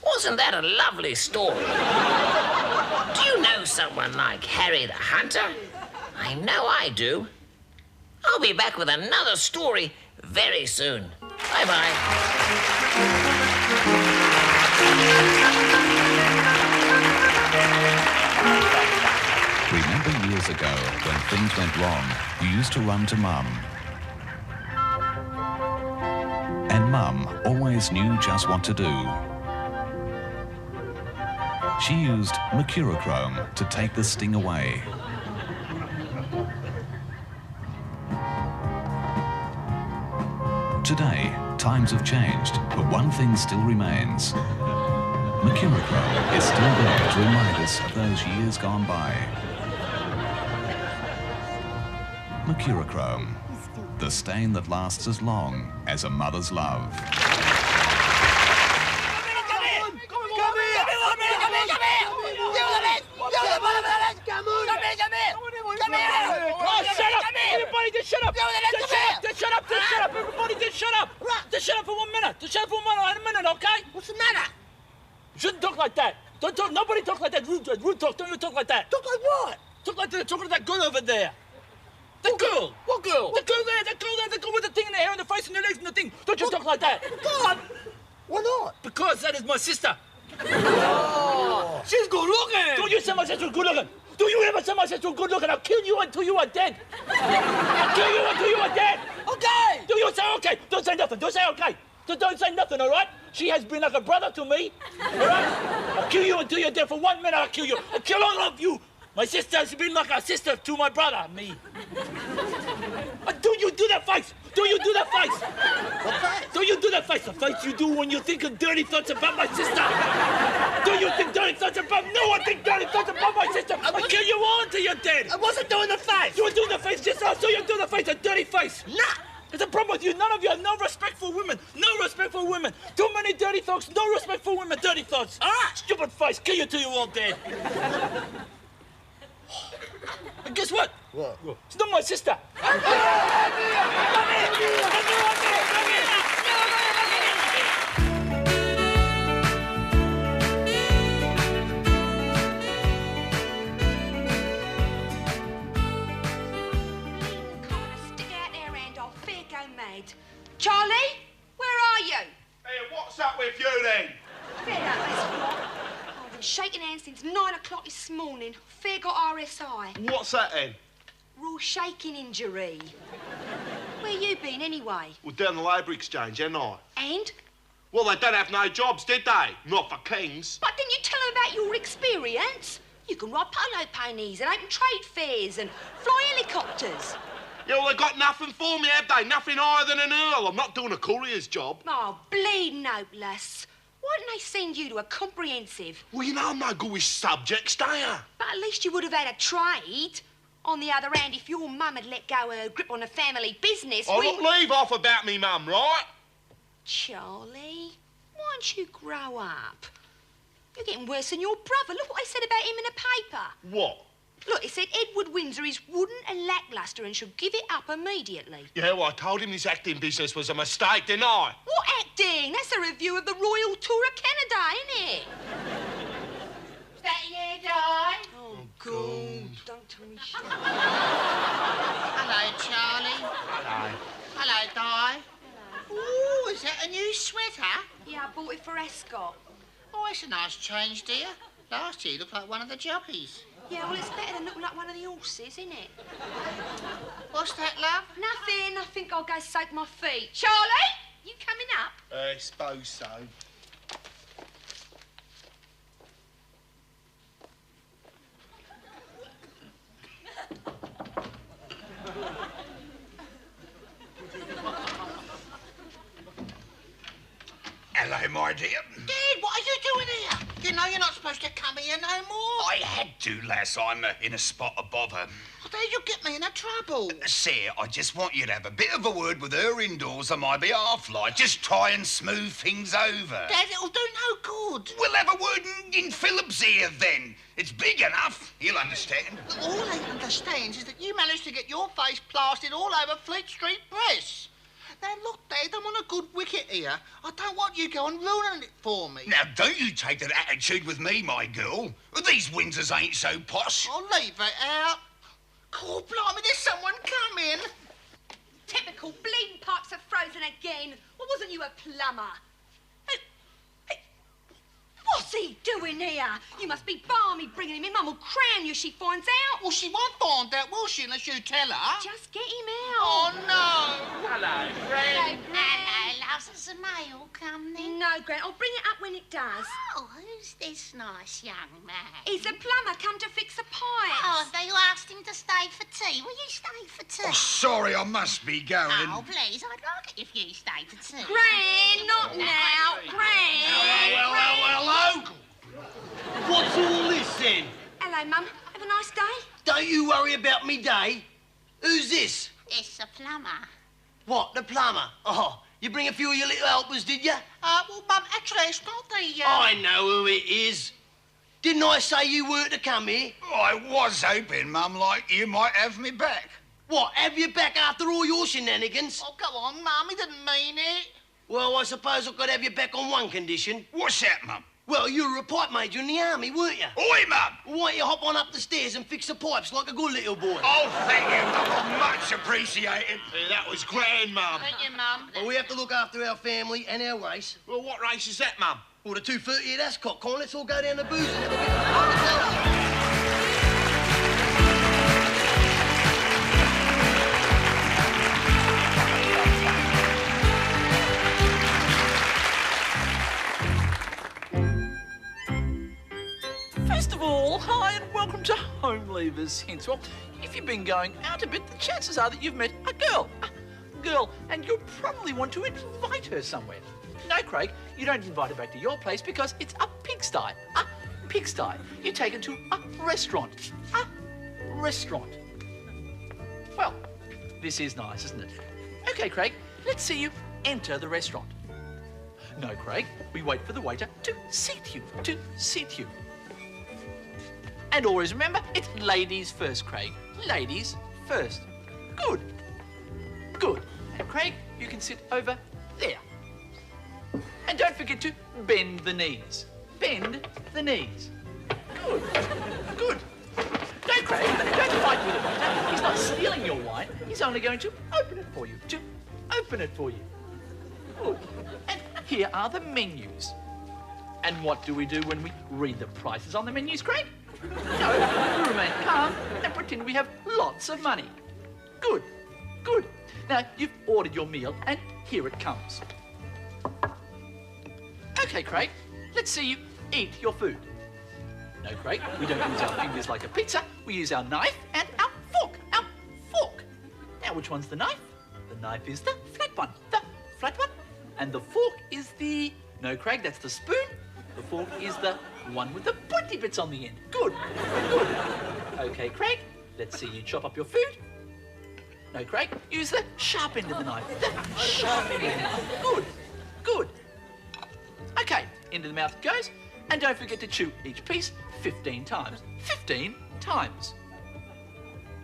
Wasn't that a lovely story? Do you know someone like Harry the Hunter? I know I do. I'll be back with another story very soon. Bye-bye. Remember years ago when things went wrong, you used to run to Mum. And Mum always knew just what to do. She used Mercurochrome to take the sting away. Today, times have changed, but one thing still remains. Mercurochrome is still there to remind us of those years gone by. Mercurochrome, the stain that lasts as long as a mother's love. Everybody just shut up! Just shut up! Everybody just shut up! Just shut up for 1 minute! Just shut up for 1 minute, okay? What's the matter? You shouldn't talk like that. Don't talk, nobody talk like that. Rude talk, don't you talk like that. Talk like what? Talk like that, talk to that girl over there. The girl! What girl? The girl there with the thing in the hair and the face and the legs and the thing. Don't you talk like that. God! Why not? Because that is my sister. Oh. She's good looking! Don't you say my sister's good looking! Do you ever say my sister's good looking? I'll kill you until you are dead! I'll kill you until you are dead! Okay! Do you say okay? Don't say nothing, don't say okay! Don't say nothing, all right? She has been like a brother to me, all right? I'll kill you until you're dead. For 1 minute, I'll kill you. I'll kill all of you! My sister has been like a sister to my brother, me. Do you do that face? Do you do that face? What face? Do you do that face? The face you do when you think of dirty thoughts about my sister. Do you think dirty thoughts about... No one think dirty thoughts about my sister. I'll kill you all until you're dead. I wasn't doing the face. You were doing the face just now, so you do the face, a dirty face. Nah. There's a problem with you. None of you have no respect for women. No respect for women. Too many dirty thoughts. No respect for women. Dirty thoughts. All right. Stupid face. Kill you till you're all dead. And guess what? What? It's not my sister. Charlie, where are you? Hey, what's up with you then? Fed up, that's what. I've been shaking hands since 9 o'clock this morning. Fair got RSI. What's that then? Raw shaking injury. Where you been anyway? Well, down the Labour Exchange, ain't I? And? Well, they don't have no jobs, did they? Not for kings. But didn't you tell them about your experience? You can ride polo ponies and open trade fairs and fly helicopters. Yeah, well, they got nothing for me, have they? Nothing higher than an earl. I'm not doing a courier's job. Oh, bleeding hopeless. Why didn't they send you to a comprehensive? Well, you know I'm no good with subjects, do you? But at least you would have had a trade. On the other hand, if your mum had let go her grip on the family business, Oh, look, leave off about me mum, right? Charlie, why don't you grow up? You're getting worse than your brother. Look what I said about him in the paper. What? Look, it said Edward Windsor is wooden and lacklustre and should give it up immediately. Yeah, well, I told him this acting business was a mistake, didn't I? What acting? That's a review of the Royal Tour of Canada, isn't it? Is that you, Di? Oh, God. Don't tell me shit. Hello, Charlie. Hello. Hello, Di. Ooh, is that a new sweater? Yeah, I bought it for Escott. Oh, that's a nice change, dear. Last year you looked like one of the jockeys. Yeah, well, it's better than looking like one of the horses, isn't it? What's that, love? Nothing. I think I'll go soak my feet. Charlie, you coming up? I suppose so. idea. Dad, what are you doing here? You know you're not supposed to come here no more. I had to, lass. I'm in a spot of bother. How dare you get me in a trouble? Sarah, I just want you to have a bit of a word with her indoors on my behalf, like. Just try and smooth things over. Dad, it'll do no good. We'll have a word in Philip's ear, then. It's big enough. He'll understand. All he understands is that you managed to get your face plastered all over Fleet Street Press. Now, look, Dad, I'm on a good wicket here. I don't want you going ruining it for me. Now, don't you take that attitude with me, my girl. These Windsors ain't so posh. I'll leave it out. Cool, blimey, there's someone coming. Typical bleeding pipes are frozen again. Well, wasn't you a plumber? What's he doing here? You must be balmy bringing him in. Mum will crown you if she finds out. Well, she won't find out, will she, unless you tell her? Just get him out. Oh, no. Hello, Hello, Gran. Hello, loves. Has the mail come then? No, Gran. I'll bring it up when it does. Oh, who's this nice young man? He's a plumber come to fix the pipes. Oh, they asked him to stay for tea. Will you stay for tea? Oh, sorry, I must be going. Oh, please, I'd like it if you stay for tea. Gran, not now. Gran. Hello. What's all this then? Hello, Mum. Have a nice day. Don't you worry about me day. Who's this? It's a plumber. What, the plumber? Oh, you bring a few of your little helpers, did you? Well, Mum, actually, it's not the, I know who it is. Didn't I say you were to come here? I was hoping, Mum, like you might have me back. What, have you back after all your shenanigans? Oh, go on, Mum, he didn't mean it. Well, I suppose I could have you back on one condition. What's that, Mum? Well, you were a pipe major in the army, weren't you? Oi, Mum! Why don't you hop on up the stairs and fix the pipes like a good little boy? Oh, thank you, Mum. Much appreciated. That was grand, Mum. Thank you, Mum. Well, we have to look after our family and our race. Well, what race is that, Mum? Well, the 2:30 at Ascot, Con. Let's all go down the booze and have a bit of fun. First of all, hi and welcome to Home Leavers Hints. Well, if you've been going out a bit, the chances are that you've met a girl, and you'll probably want to invite her somewhere. No, Craig, you don't invite her back to your place because it's a pigsty. A pigsty. You take her to a restaurant. A restaurant. Well, this is nice, isn't it? Okay, Craig, let's see you enter the restaurant. No, Craig, we wait for the waiter to seat you. And always remember, it's ladies first, Craig. Ladies first. Good. Good. And Craig, you can sit over there. And don't forget to bend the knees. Bend the knees. Good. Good. No, Craig, don't fight with the waiter. He's not stealing your wine. He's only going to open it for you. To open it for you. Good. And here are the menus. And what do we do when we read the prices on the menus, Craig? No, we remain calm and pretend we have lots of money. Good, good. Now, you've ordered your meal, and here it comes. Okay, Craig, let's see you eat your food. No, Craig, we don't use our fingers like a pizza. We use our knife and our fork. Our fork. Now, which one's the knife? The knife is the flat one. The flat one. And the fork is the... No, Craig, that's the spoon. The fork is the one with the pointy bits on the end. Good, good. Okay, Craig, let's see you chop up your food. No, Craig, use the sharp end of the knife. The sharp end of the knife. Good, good. Okay, into the mouth it goes. And don't forget to chew each piece 15 times. 15 times.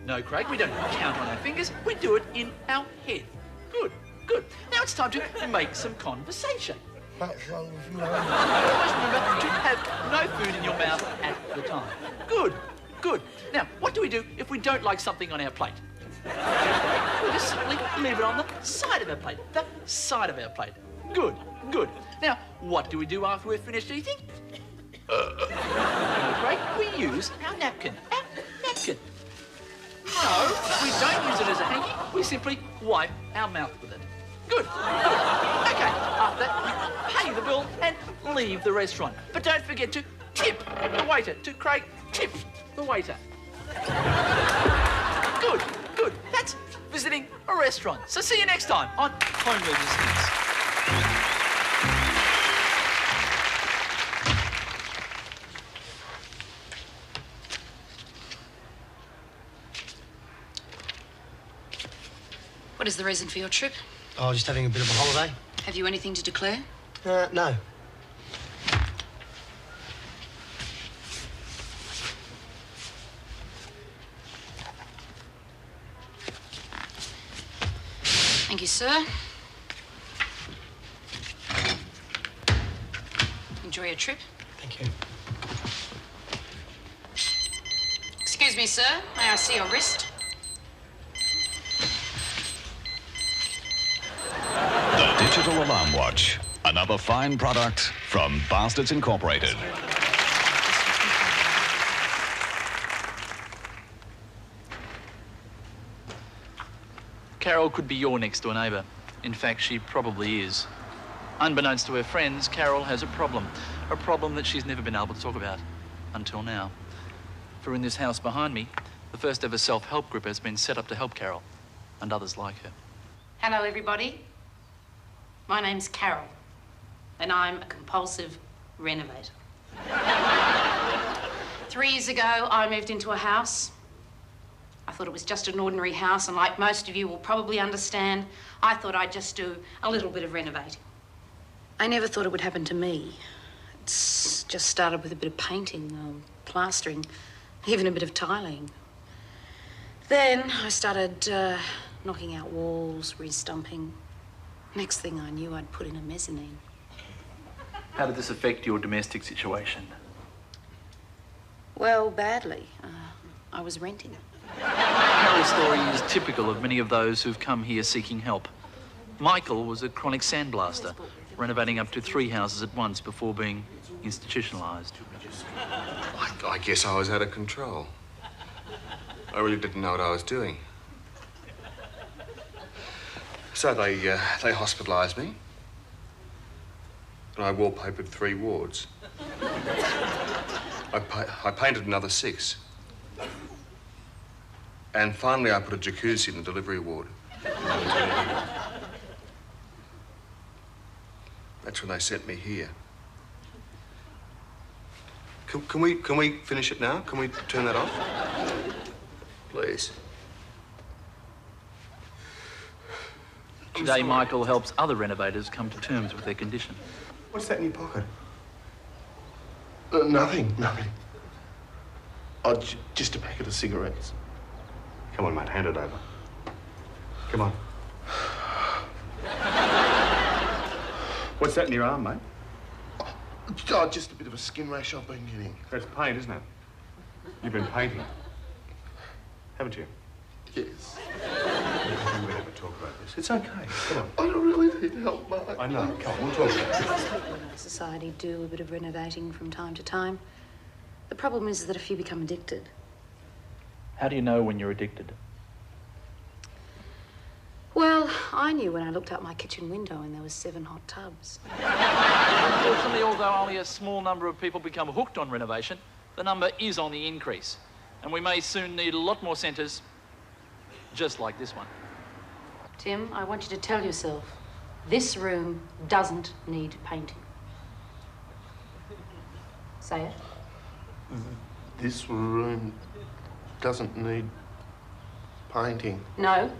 No, Craig, we don't count on our fingers. We do it in our head. Good, good. Now it's time to make some conversation. Always remember to have no food in your mouth at the time. Good, good. Now, what do we do if we don't like something on our plate? We just simply leave it on the side of our plate. The side of our plate. Good, good. Now, what do we do after we've finished eating? Craig, we use our napkin. Our napkin. No, we don't use it as a hanky. We simply wipe our mouth with it. Good. Okay, after that, you pay the bill and leave the restaurant. But don't forget to tip the waiter. To Craig, tip the waiter. Good, good. That's visiting a restaurant. So see you next time on Home Leavers Hints. What is the reason for your trip? Oh, just having a bit of a holiday. Have you anything to declare? No. Thank you, sir. Enjoy your trip. Thank you. Excuse me, sir. May I see your wrist? The Digital Alarm Watch. Another fine product from Bastards Incorporated. Carol could be your next-door neighbour. In fact, she probably is. Unbeknownst to her friends, Carol has a problem that she's never been able to talk about until now. For in this house behind me, the first ever self-help group has been set up to help Carol and others like her. Hello, everybody. My name's Carol, and I'm a compulsive renovator. 3 years ago, I moved into a house. I thought it was just an ordinary house, and like most of you will probably understand, I thought I'd just do a little bit of renovating. I never thought it would happen to me. It's just started with a bit of painting, plastering, even a bit of tiling. Then I started knocking out walls, re-stumping. Next thing I knew, I'd put in a mezzanine. How did this affect your domestic situation? Well, badly. I was renting. Carol's story is typical of many of those who've come here seeking help. Michael was a chronic sandblaster, renovating up to 3 houses at once before being institutionalised. I guess I was out of control. I really didn't know what I was doing. So they hospitalised me. And I wallpapered 3 wards. I painted another 6. And finally, I put a jacuzzi in the delivery ward. That's when they sent me here. Can we finish it now? Can we turn that off? Please. Today, Michael helps other renovators come to terms with their condition. What's that in your pocket? Nothing. Oh, just a packet of cigarettes. Come on, mate, hand it over. Come on. What's that in your arm, mate? Oh, just a bit of a skin rash I've been getting. That's paint, isn't it? You've been painting, haven't you? Yes. We never talk about this. It's okay. Come on. I don't really need help, mate. I know. Come on, we'll talk about it. Most people in our society do a bit of renovating from time to time. The problem is that a few become addicted. How do you know when you're addicted? Well, I knew when I looked out my kitchen window and there were 7 hot tubs. Unfortunately, although only a small number of people become hooked on renovation, the number is on the increase. And we may soon need a lot more centres just like this one. Tim, I want you to tell yourself, this room doesn't need painting. Say it. This room doesn't need painting. No.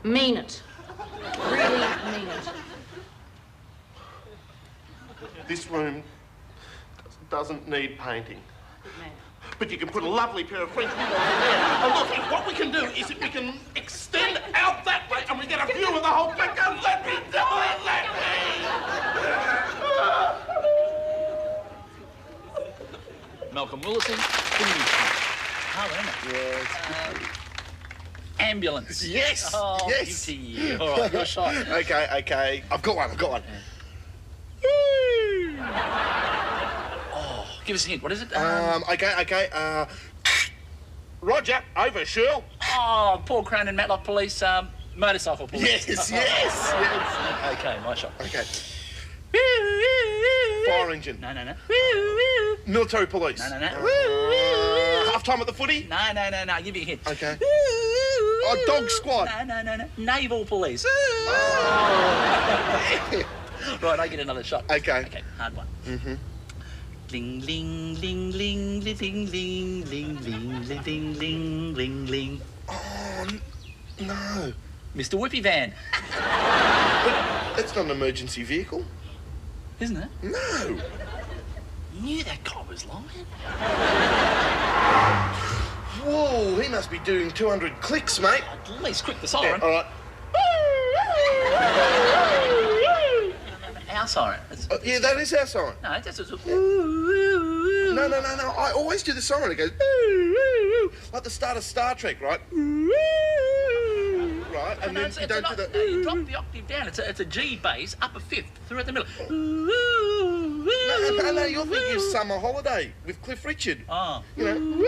Mean it. Really mean it. This room doesn't need painting. Good man. But you can put a lovely pair of French windows in there. And look, what we can do is we can extend out that way and we get a view of the whole thing. And let me do it, let me! Malcolm Willison, Yes. Ambulance. Yes. Oh, yes. beauty. All right, your shot. Okay. I've got one. Oh, give us a hint. What is it? Okay. Roger, over, Shirl. Oh, Paul Cronin, Matlock Police, motorcycle police. Yes. Okay, my shot. Okay. Fire engine. No. Military police. No. Half time at the footy. No. Give you a hint. Okay. Dog squad. No. Naval police. Right, I get another shot. Okay, hard one. Mm-hmm. Ling, ling, ling, ling, ling, ling, ling, ling, ling, ling, ling, ling, ling. Oh, no. Mr. Whippy Van. That's not an emergency vehicle. Isn't it? No. You knew that guy was lying. Whoa, he must be doing 200 clicks, mate. At least quick the siren. Yeah, all right. Our siren. Yeah, that is our siren. No, that's just... No. I always do the siren. It goes... like the start of Star Trek, right? Right, and then you don't do that. No, you drop the octave down. It's a G bass, up a fifth, throughout the middle. No, you're thinking of Summer Holiday with Cliff Richard. Oh. You know.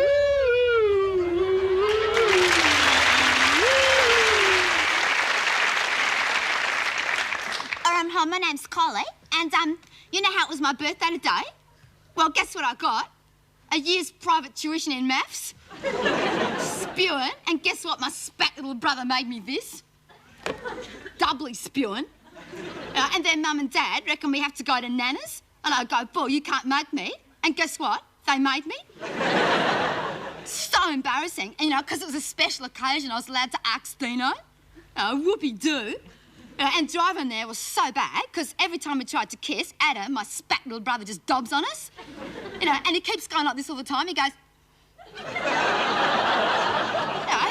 Hi, my name's Collie, and, you know how it was my birthday today? Well, guess what I got? A year's private tuition in maths. Spewing, and guess what my spat little brother made me this? Doubly spewing. And then Mum and Dad reckon we have to go to Nana's, and I go, Bull, you can't make me. And guess what? They made me. So embarrassing, and, because it was a special occasion, I was allowed to ask Dino. Whoopie-doo. And driving there was so bad, because every time we tried to kiss, Adam, my spat little brother, just dobs on us. And he keeps going like this all the time. He goes...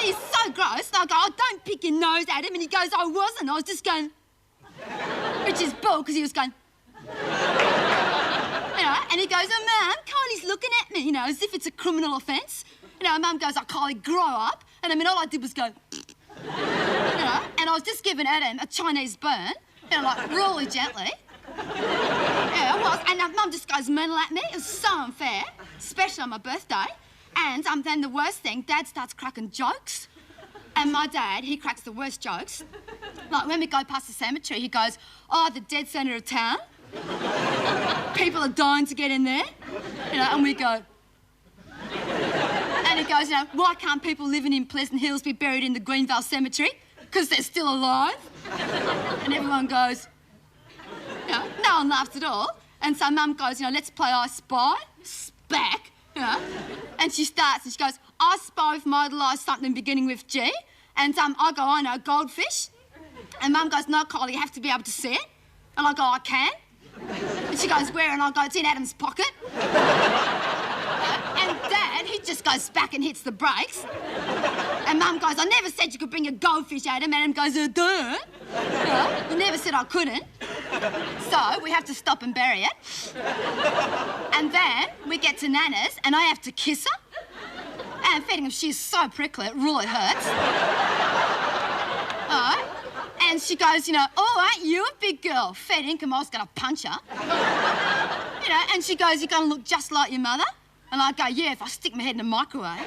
he's so gross. And I go, oh, don't pick your nose, Adam. And he goes, I wasn't. I was just going... Which is bull, because he was going... And he goes, oh, Mum, Kylie's looking at me, as if it's a criminal offence. Mum goes, oh, Kylie, grow up. And I mean, all I did was go... and I was just giving Adam a Chinese burn, like really gently. Yeah, I was. And Mum just goes mental at me. It was so unfair, especially on my birthday. And then the worst thing, Dad starts cracking jokes. And my dad, he cracks the worst jokes. Like when we go past the cemetery, he goes, oh, the dead centre of town. People are dying to get in there. And we go... And he goes, why can't people living in Pleasant Hills be buried in the Greenvale Cemetery? Because they're still alive. And everyone goes, no one laughs at all. And so Mum goes, let's play I Spy. Spack, And she starts and she goes, I spy with my little eye something beginning with G. And I go, I know, goldfish. And Mum goes, no, Kylie, you have to be able to see it. And I go, I can. And she goes, where? And I go, it's in Adam's pocket. And Dad, he just goes back and hits the brakes. And Mum goes, I never said you could bring a goldfish, Adam. Adam goes, duh. You never said I couldn't. So we have to stop and bury it. And then we get to Nana's and I have to kiss her. And feeding she's so prickly, it really hurts. And she goes, oh, aren't you a big girl? Fair income, I was going to punch her. And she goes, you're going to look just like your mother? And I go, yeah, if I stick my head in a microwave.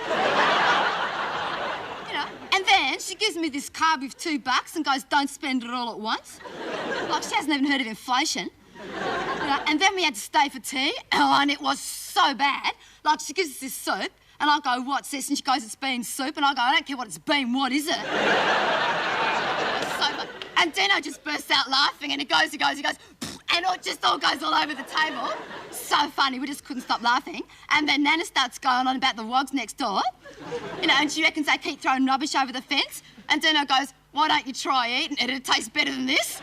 And then she gives me this card with $2 and goes, don't spend it all at once. Like, she hasn't even heard of inflation. And then we had to stay for tea, and it was so bad. Like, she gives us this soup, and I go, what's this? And she goes, it's bean soup. And I go, I don't care what it's been, what is it? And Dino just bursts out laughing, and he goes, and it just all goes all over the table. So funny, we just couldn't stop laughing. And then Nana starts going on about the wogs next door. And she reckons they keep throwing rubbish over the fence. And Dino goes, why don't you try eating it? It'll taste better than this.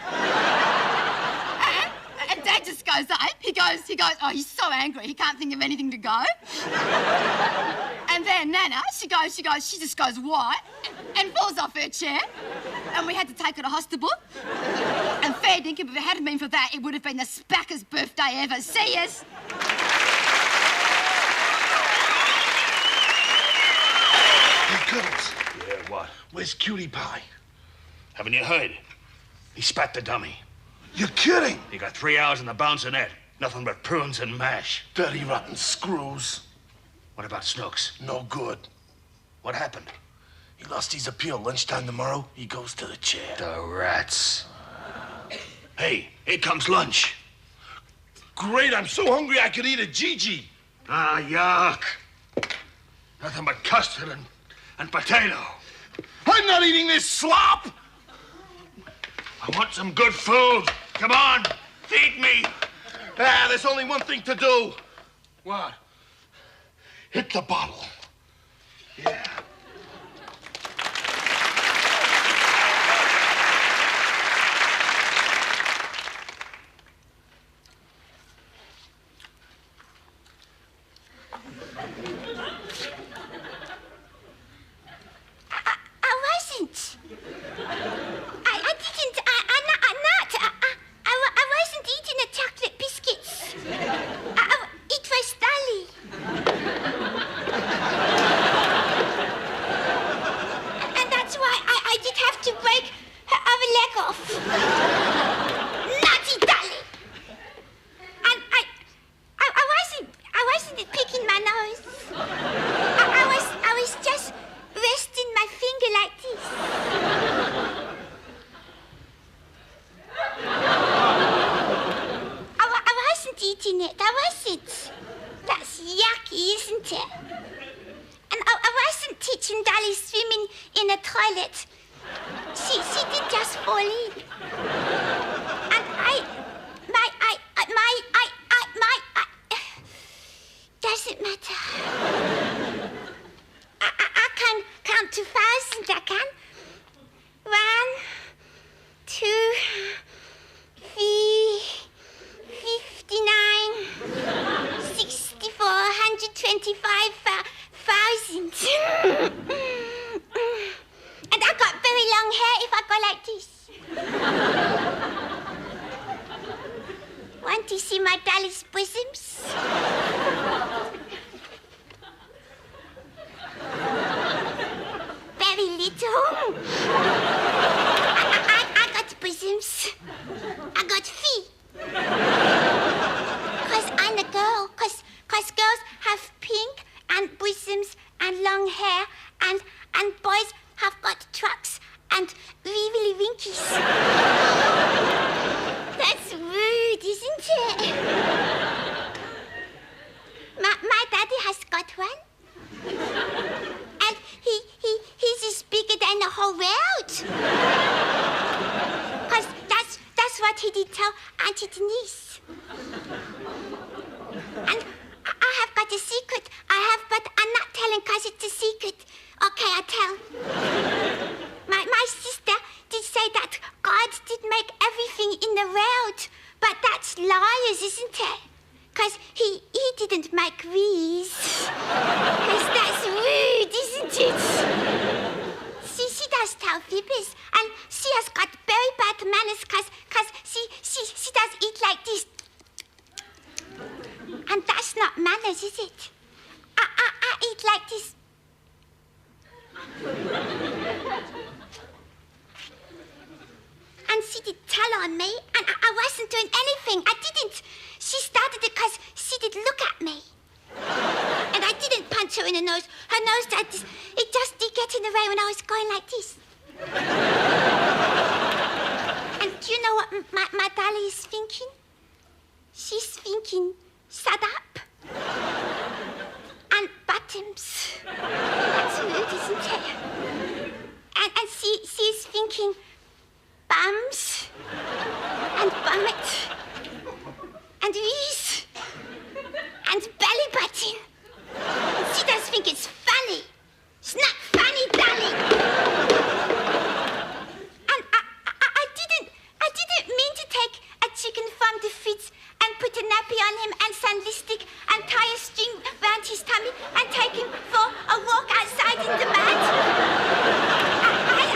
And Dad just goes, He goes, oh, he's so angry, he can't think of anything to go. And then Nana, she just goes white and falls off her chair. And we had to take her to hospital. And fair dinkum, if it hadn't been for that, it would have been the spackest birthday ever. See yas. Hey, Cuddles. Yeah, what? Where's Cutie Pie? Haven't you heard? He spat the dummy. You're kidding? He got 3 hours in the bouncing-net. Nothing but prunes and mash. Dirty, rotten screws. What about Snooks? No good. What happened? He lost his appeal. Lunchtime tomorrow, he goes to the chair. The rats. Hey, here comes lunch. Great, I'm so hungry I could eat a Gigi. Ah, yuck. Nothing but custard and potato. I'm not eating this slop! I want some good food. Come on, feed me. There's only one thing to do. What? Hit the bottle. Yeah. kitchen dolly swimming in a toilet. She did just fall in. And doesn't matter. I can count to 1,000, I can. 1, 2, 3, 59, 64, 125,000. And I've got very long hair if I go like this. Want to see my dolly's bosoms? Very little. I got bosoms. I got feet. Because I'm a girl. Because girls have pink and bosoms and long hair and boys have got trucks and wiggly winkies. That's rude, isn't it? My daddy has got one. And he's as bigger than the whole world. Because that's what he did tell Auntie Denise. And I have got a secret. I have, but I'm not telling because it's a secret. Okay, I tell. My sister did say that God did make everything in the world, but that's liars, isn't it? Because he didn't make these. Because that's rude, isn't it? She does tell fibs, and she has got very bad manners because she does eat like this. And that's not manners, is it? I eat like this. And she did tell on me, and I wasn't doing anything. I didn't. She started it because she did look at me. And I didn't punch her in the nose. Her nose, it just did get in the way when I was going like this. And do you know what my dolly is thinking? She's thinking, shut up. And bottoms. That's rude, isn't it? And she's thinking, bums. And vomit. And wheeze. And belly button. And she does think it's funny. It's not funny, darling. And I didn't mean to take a chicken from the fridge and put a nappy on him and sun lipstick and tie a string round his tummy and take him for a walk outside in the mud.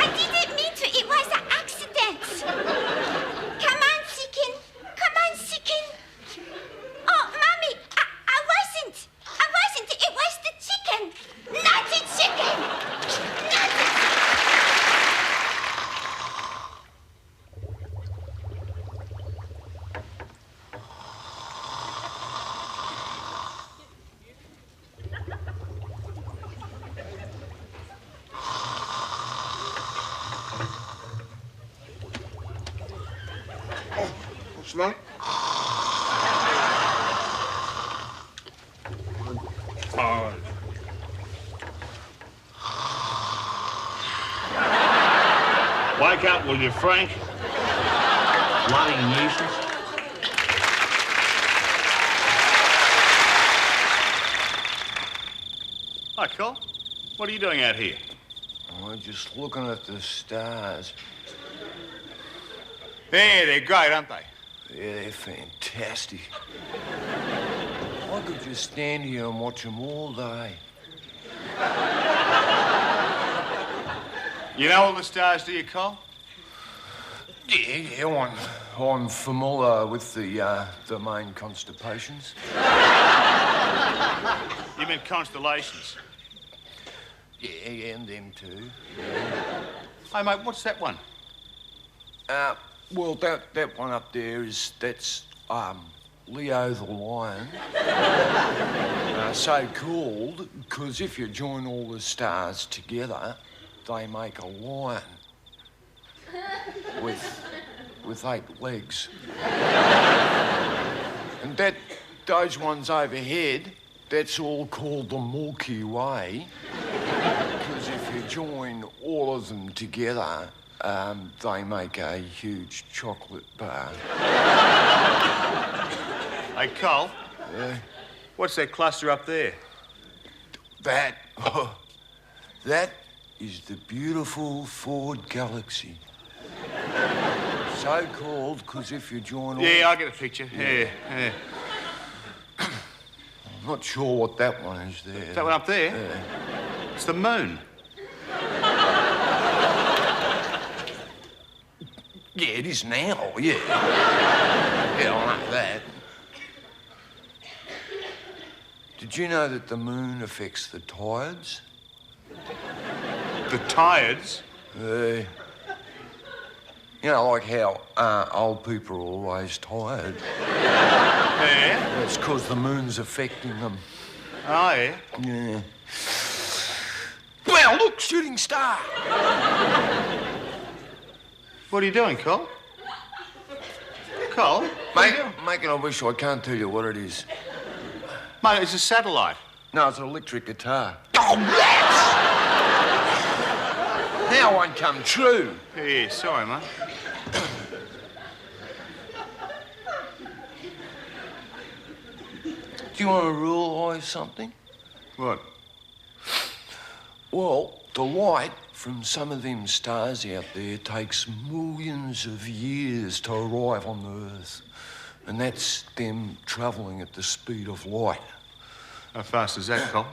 I didn't mean to. It was an accident. Come on, chicken. Come on, chicken. Oh, Mummy, I wasn't. It was the chicken. Not the chicken. Not the Smell it? Wake up, will you, Frank? Bloody nuisance. Hi, Cole. What are you doing out here? I'm just looking at the stars. Yeah, they're great, aren't they? Yeah, they're fantastic. I could just stand here and watch them all day. You know all the stars, do you, Cole? Yeah, I'm familiar with the main constellations. You mean constellations? Yeah, and them too. Hey, mate, what's that one? Well, that one up there that's Leo the Lion. So called because if you join all the stars together, they make a lion with 8 legs. And those ones overhead, that's all called the Milky Way. join all of them together, they make a huge chocolate bar. Hey, Cole. What's that cluster up there? That is the beautiful Ford Galaxy. So called because if you join all... Yeah, I get a picture. Yeah. I'm not sure what that one is there. That one up there? Yeah. It's the moon. Yeah, it is now, yeah. Yeah, I know that. Did you know that the moon affects the tides? The tides? You know, like how old people are always tired. Yeah? It's because the moon's affecting them. Oh, yeah? Yeah. Well, look, shooting star. What are you doing, Cole? Cole? Making a wish. I can't tell you what it is. Mate, it's a satellite. No, it's an electric guitar. Oh, rats! Now one come true. Yeah, sorry, mate. Do you want to realise something? What? Well, the light from some of them stars out there takes millions of years to arrive on the Earth. And that's them travelling at the speed of light. How fast is that, Cole?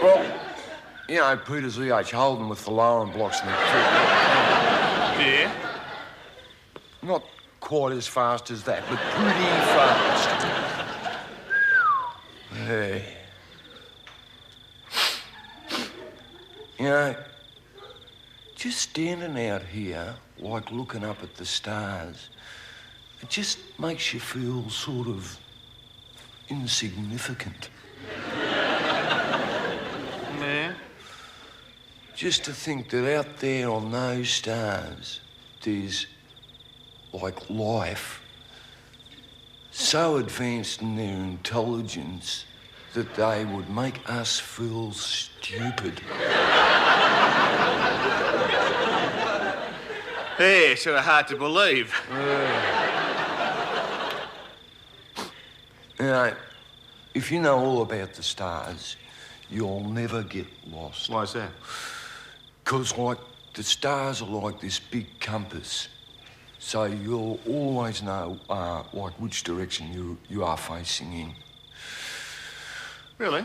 Well, you know, Peter's E.H. Holden with the lowering blocks and the... Yeah? Not quite as fast as that, but pretty fast. Hey. You know, just standing out here, like looking up at the stars, it just makes you feel sort of insignificant. Yeah? Just to think that out there on those stars, there's, like, life so advanced in their intelligence that they would make us feel stupid. Yeah, sort of hard to believe. You know, if you know all about the stars, you'll never get lost. Why's that? 'Cause, like, the stars are like this big compass. So you'll always know, like, which direction you are facing in. Really?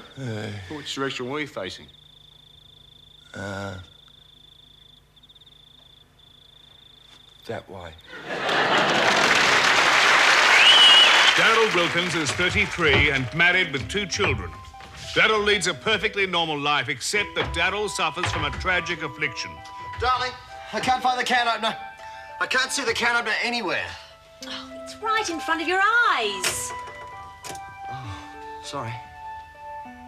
Which direction were you facing? That way. Darryl Wilkins is 33 and married with 2 children. Darryl leads a perfectly normal life, except that Darryl suffers from a tragic affliction. Darling, I can't find the can opener. I can't see the can opener anywhere. Oh, it's right in front of your eyes. Sorry.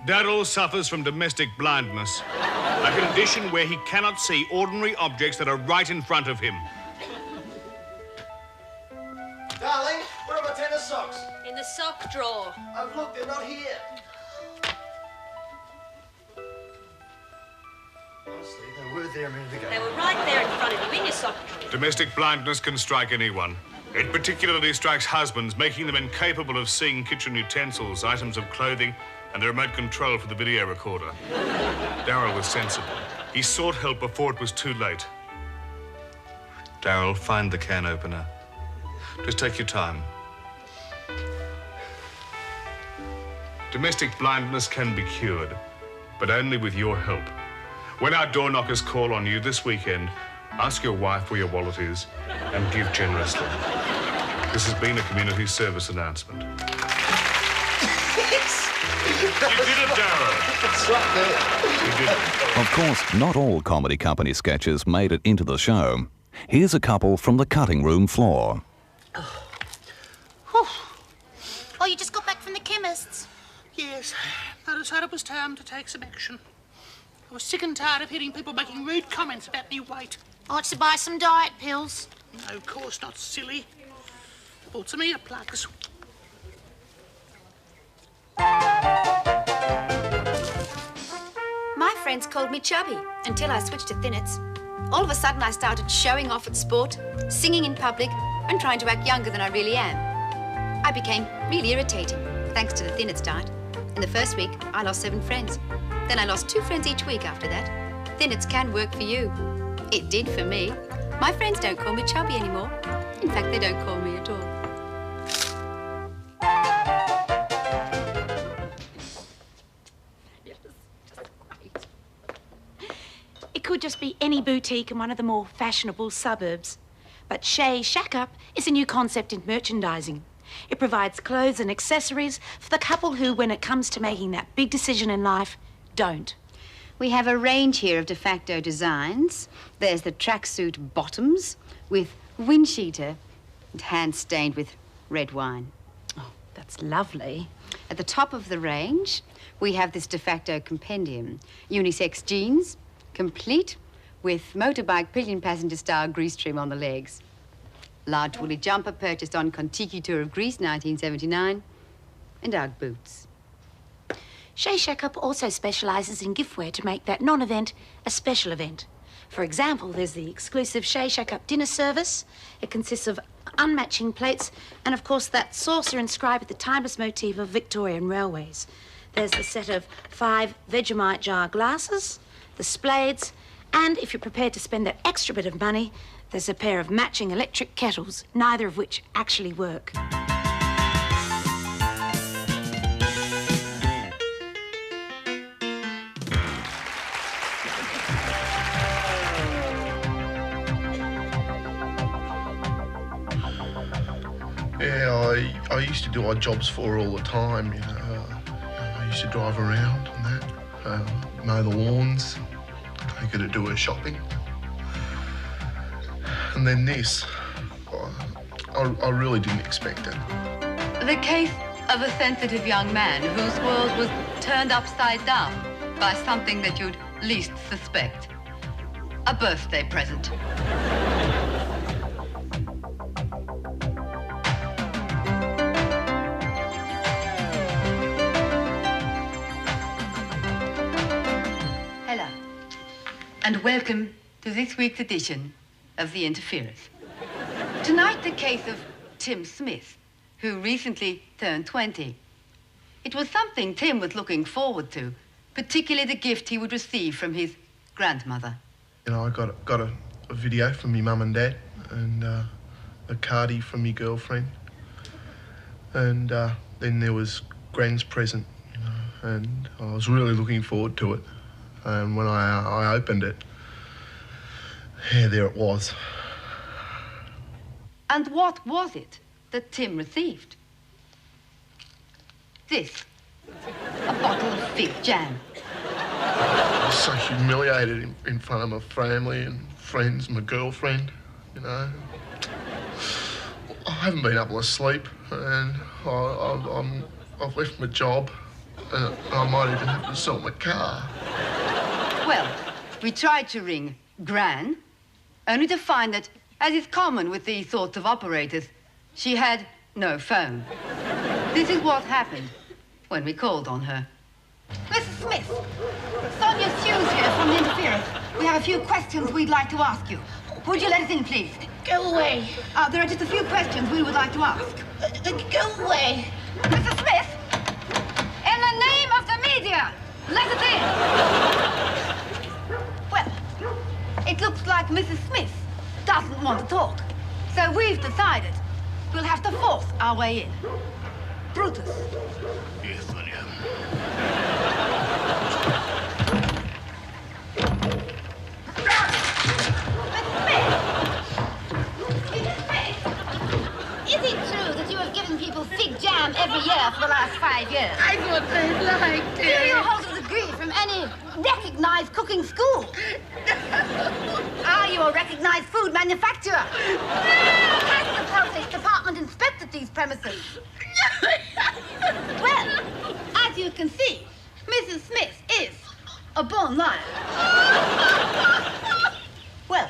Darryl suffers from domestic blindness, a condition where he cannot see ordinary objects that are right in front of him. Darling, where are my tennis socks? In the sock drawer. I've looked, they're not here. Honestly, they were there a minute ago. They were right there in front of you, in your sock drawer. Domestic blindness can strike anyone. It particularly strikes husbands, making them incapable of seeing kitchen utensils, items of clothing, and the remote control for the video recorder. Darryl was sensible. He sought help before it was too late. Darryl, find the can opener. Just take your time. Domestic blindness can be cured, but only with your help. When our door knockers call on you this weekend, ask your wife where your wallet is and give generously. This has been a community service announcement. You did it, Darryl. It's right there. You did it. Of course, not all comedy company sketches made it into the show. Here's a couple from the cutting room floor. Oh, you just got back from the chemist's? Yes, I decided it was time to take some action. I was sick and tired of hearing people making rude comments about me weight. I want to buy some diet pills. No, of course not, silly. I bought some earplugs. friends called me chubby until I switched to Thinnets. All of a sudden, I started showing off at sport, singing in public, and trying to act younger than I really am. I became really irritating, thanks to the Thinnets diet. In the first week, I lost 7 friends. Then I lost 2 friends each week after that. Thinnets can work for you. It did for me. My friends don't call me chubby anymore. In fact, they don't call me at all. It could just be any boutique in one of the more fashionable suburbs. But Shea Shack Up is a new concept in merchandising. It provides clothes and accessories for the couple who, when it comes to making that big decision in life, don't. We have a range here of de facto designs. There's the tracksuit bottoms with wind cheater and hands stained with red wine. Oh, that's lovely. At the top of the range, we have this de facto compendium. Unisex jeans, complete with motorbike pillion passenger style grease trim on the legs. Large woolly jumper purchased on Contiki Tour of Greece, 1979. And Ugg boots. Shea Shack Up also specialises in giftware to make that non-event a special event. For example, there's the exclusive Shea Shack Up dinner service. It consists of unmatching plates and, of course, that saucer inscribed with the timeless motif of Victorian railways. There's the set of 5 Vegemite jar glasses, the splades, and if you're prepared to spend that extra bit of money, there's a pair of matching electric kettles, neither of which actually work. Yeah, I used to do odd jobs for her all the time, you know. I used to drive around and that, mow the lawns, take her to do her shopping. And then this, I really didn't expect it. The case of a sensitive young man whose world was turned upside down by something that you'd least suspect. A birthday present. Hello, and welcome to this week's edition of The Interferers. Tonight, the case of Tim Smith, who recently turned 20. It was something Tim was looking forward to, particularly the gift he would receive from his grandmother. You know, I got a video from me mum and dad, and a cardie from me girlfriend, and then there was Gran's present, you know, and I was really looking forward to it. And when I opened it, yeah, there it was. And what was it that Tim received? This. A bottle of fig jam. I was so humiliated in front of my family and friends, my girlfriend, you know. I haven't been able to sleep, and I've left my job, and I might even have to sell my car. Well, we tried to ring Gran, only to find that, as is common with these sorts of operators, she had no phone. This is what happened when we called on her. Mrs. Smith, Sonia Hughes here from The Interferers. We have a few questions we'd like to ask you. Would you let us in, please? Go away. There are just a few questions we would like to ask. Go away. Mrs. Smith, in the name of the media, let us in. Well, it looks like Mrs. Smith doesn't want to talk. So we've decided we'll have to force our way in. Brutus. Yes, Sonia. Is it true that you have given people fig jam every year for the last 5 years? I thought they liked Do you hold a degree from any recognized cooking school? Are you a recognized food manufacturer? Has the Police Department inspected these premises? Well, as you can see, Mrs. Smith is a born liar. Well,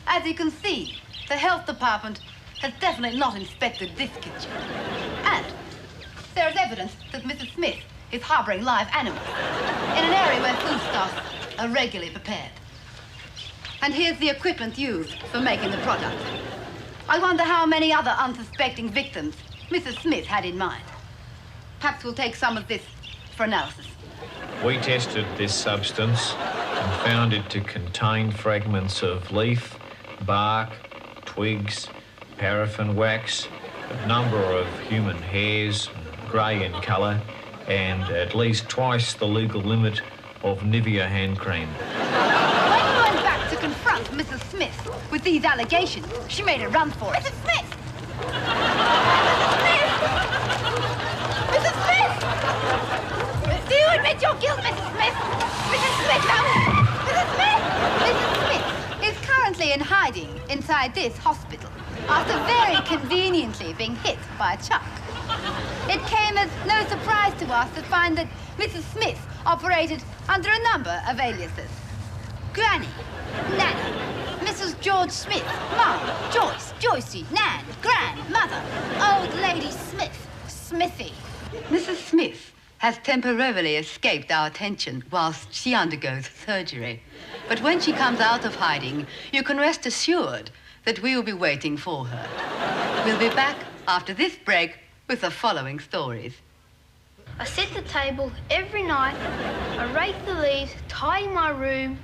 as you can see, the health department has definitely not inspected this kitchen. And there is evidence that Mrs. Smith is harboring live animals in an area where foodstuffs are regularly prepared. And here's the equipment used for making the product. I wonder how many other unsuspecting victims Mrs. Smith had in mind. Perhaps we'll take some of this for analysis. We tested this substance and found it to contain fragments of leaf, bark, twigs, paraffin wax, a number of human hairs, grey in colour, and at least twice the legal limit of Nivea hand cream. When we went back to confront Mrs. Smith with these allegations, she made a run for it. Mrs. Smith! Mrs. Smith! Do you admit your guilt, Mrs. Smith? Mrs. Smith, no! Mrs. Smith! Mrs. Smith is currently in hiding inside this hospital after very conveniently being hit by a truck. It came as no surprise to us to find that Mrs. Smith operated under a number of aliases. Granny, Nanny, Mrs. George Smith, Mum, Joyce, Joycey, Nan, Gran, Mother, Old Lady Smith, Smithy. Mrs. Smith has temporarily escaped our attention whilst she undergoes surgery. But when she comes out of hiding, you can rest assured that we will be waiting for her. We'll be back after this break with the following stories. I set the table every night, I rake the leaves, tidy my room,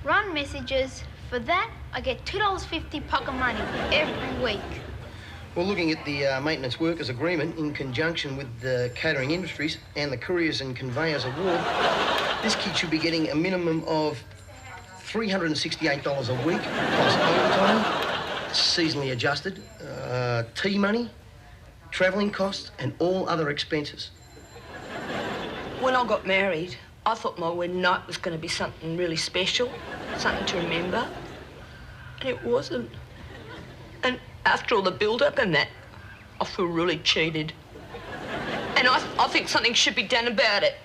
run messages. For that, I get $2.50 pocket money every week. Well, looking at the Maintenance Workers Agreement in conjunction with the Catering Industries and the Couriers and Conveyors Award, this kid should be getting a minimum of $368 a week, plus overtime, seasonally adjusted, tea money, travelling costs, and all other expenses. When I got married, I thought my wedding night was going to be something really special, something to remember. And it wasn't. And after all the build-up and that, I feel really cheated. And I think something should be done about it.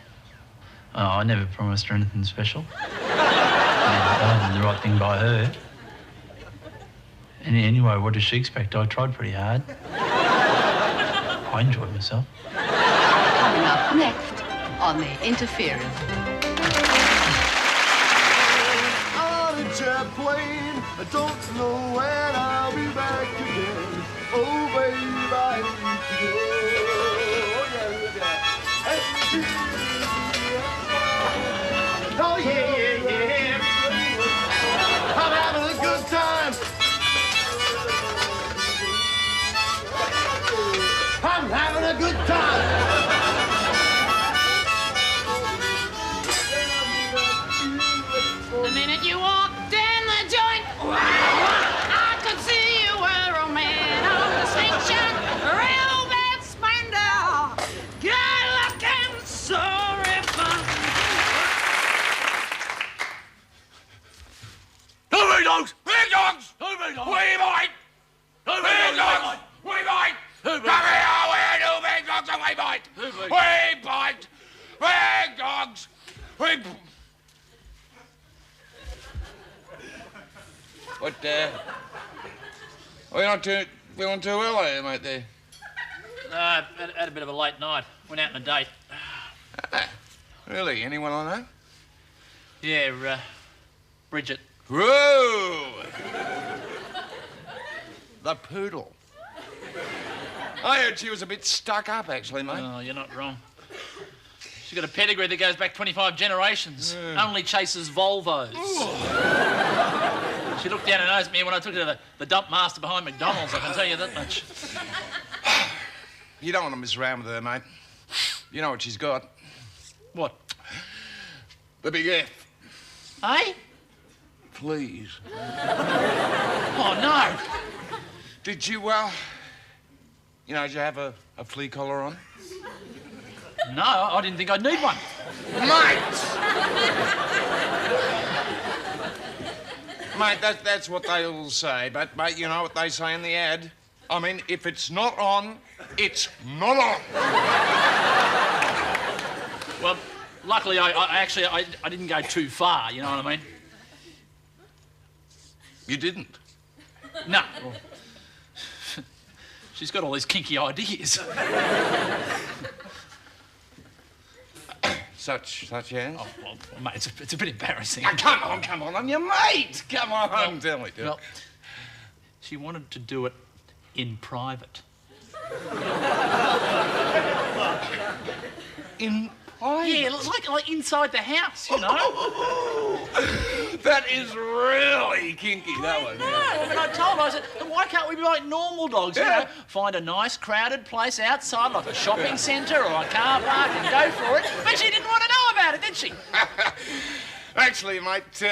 Oh, I never promised her anything special. I did the right thing by her. And anyway, what does she expect? I tried pretty hard. I enjoyed myself. Coming up next on The Interference. On a jet plane, I don't know when I'll be back again. Oh, baby, I need to go. Oh, yeah. Oh, yeah, yeah, yeah. I'm having a good time. I'm having a good time. The minute you walked in the joint, I could see you were a man of distinction, real bad splendor, good looking, so refined. Who be dogs? Big dogs! Who be dogs? We might! Who be dogs? We might! Come here, we do big dogs and we bite! We bite! Big dogs! We... What, we're not too feeling too well, are you, mate, there? Had a bit of a late night. Went out on a date. Really? Anyone I know? Yeah, Bridget. Whoa! The poodle. I heard she was a bit stuck up, actually, mate. Oh, you're not wrong. She's got a pedigree that goes back 25 generations. Only chases Volvos. She looked down her nose at me when I took her to the dump master behind McDonald's, I can tell you that much. You don't want to mess around with her, mate. You know what she's got. What? The big F. Eh? Please. Oh, no. Did you, you know, did you have a flea collar on? No, I didn't think I'd need one. Mate, that's what they all say, but, mate, you know what they say in the ad? I mean, if it's not on, it's not on. Well, luckily, I didn't go too far, you know what I mean? You didn't? No. Well, she's got all these kinky ideas. Such as? Oh, well, mate, it's a bit embarrassing. Oh, come on, I'm your mate. Come on, tell me. Well, she wanted to do it in private. In private? Yeah, like inside the house, you know. That is really kinky, that one. No, I mean, I told her, I said, why can't we be like normal dogs? You know, find a nice crowded place outside, like a shopping centre or a car park, and go for it. But she didn't want to know about it, did she? Actually, mate,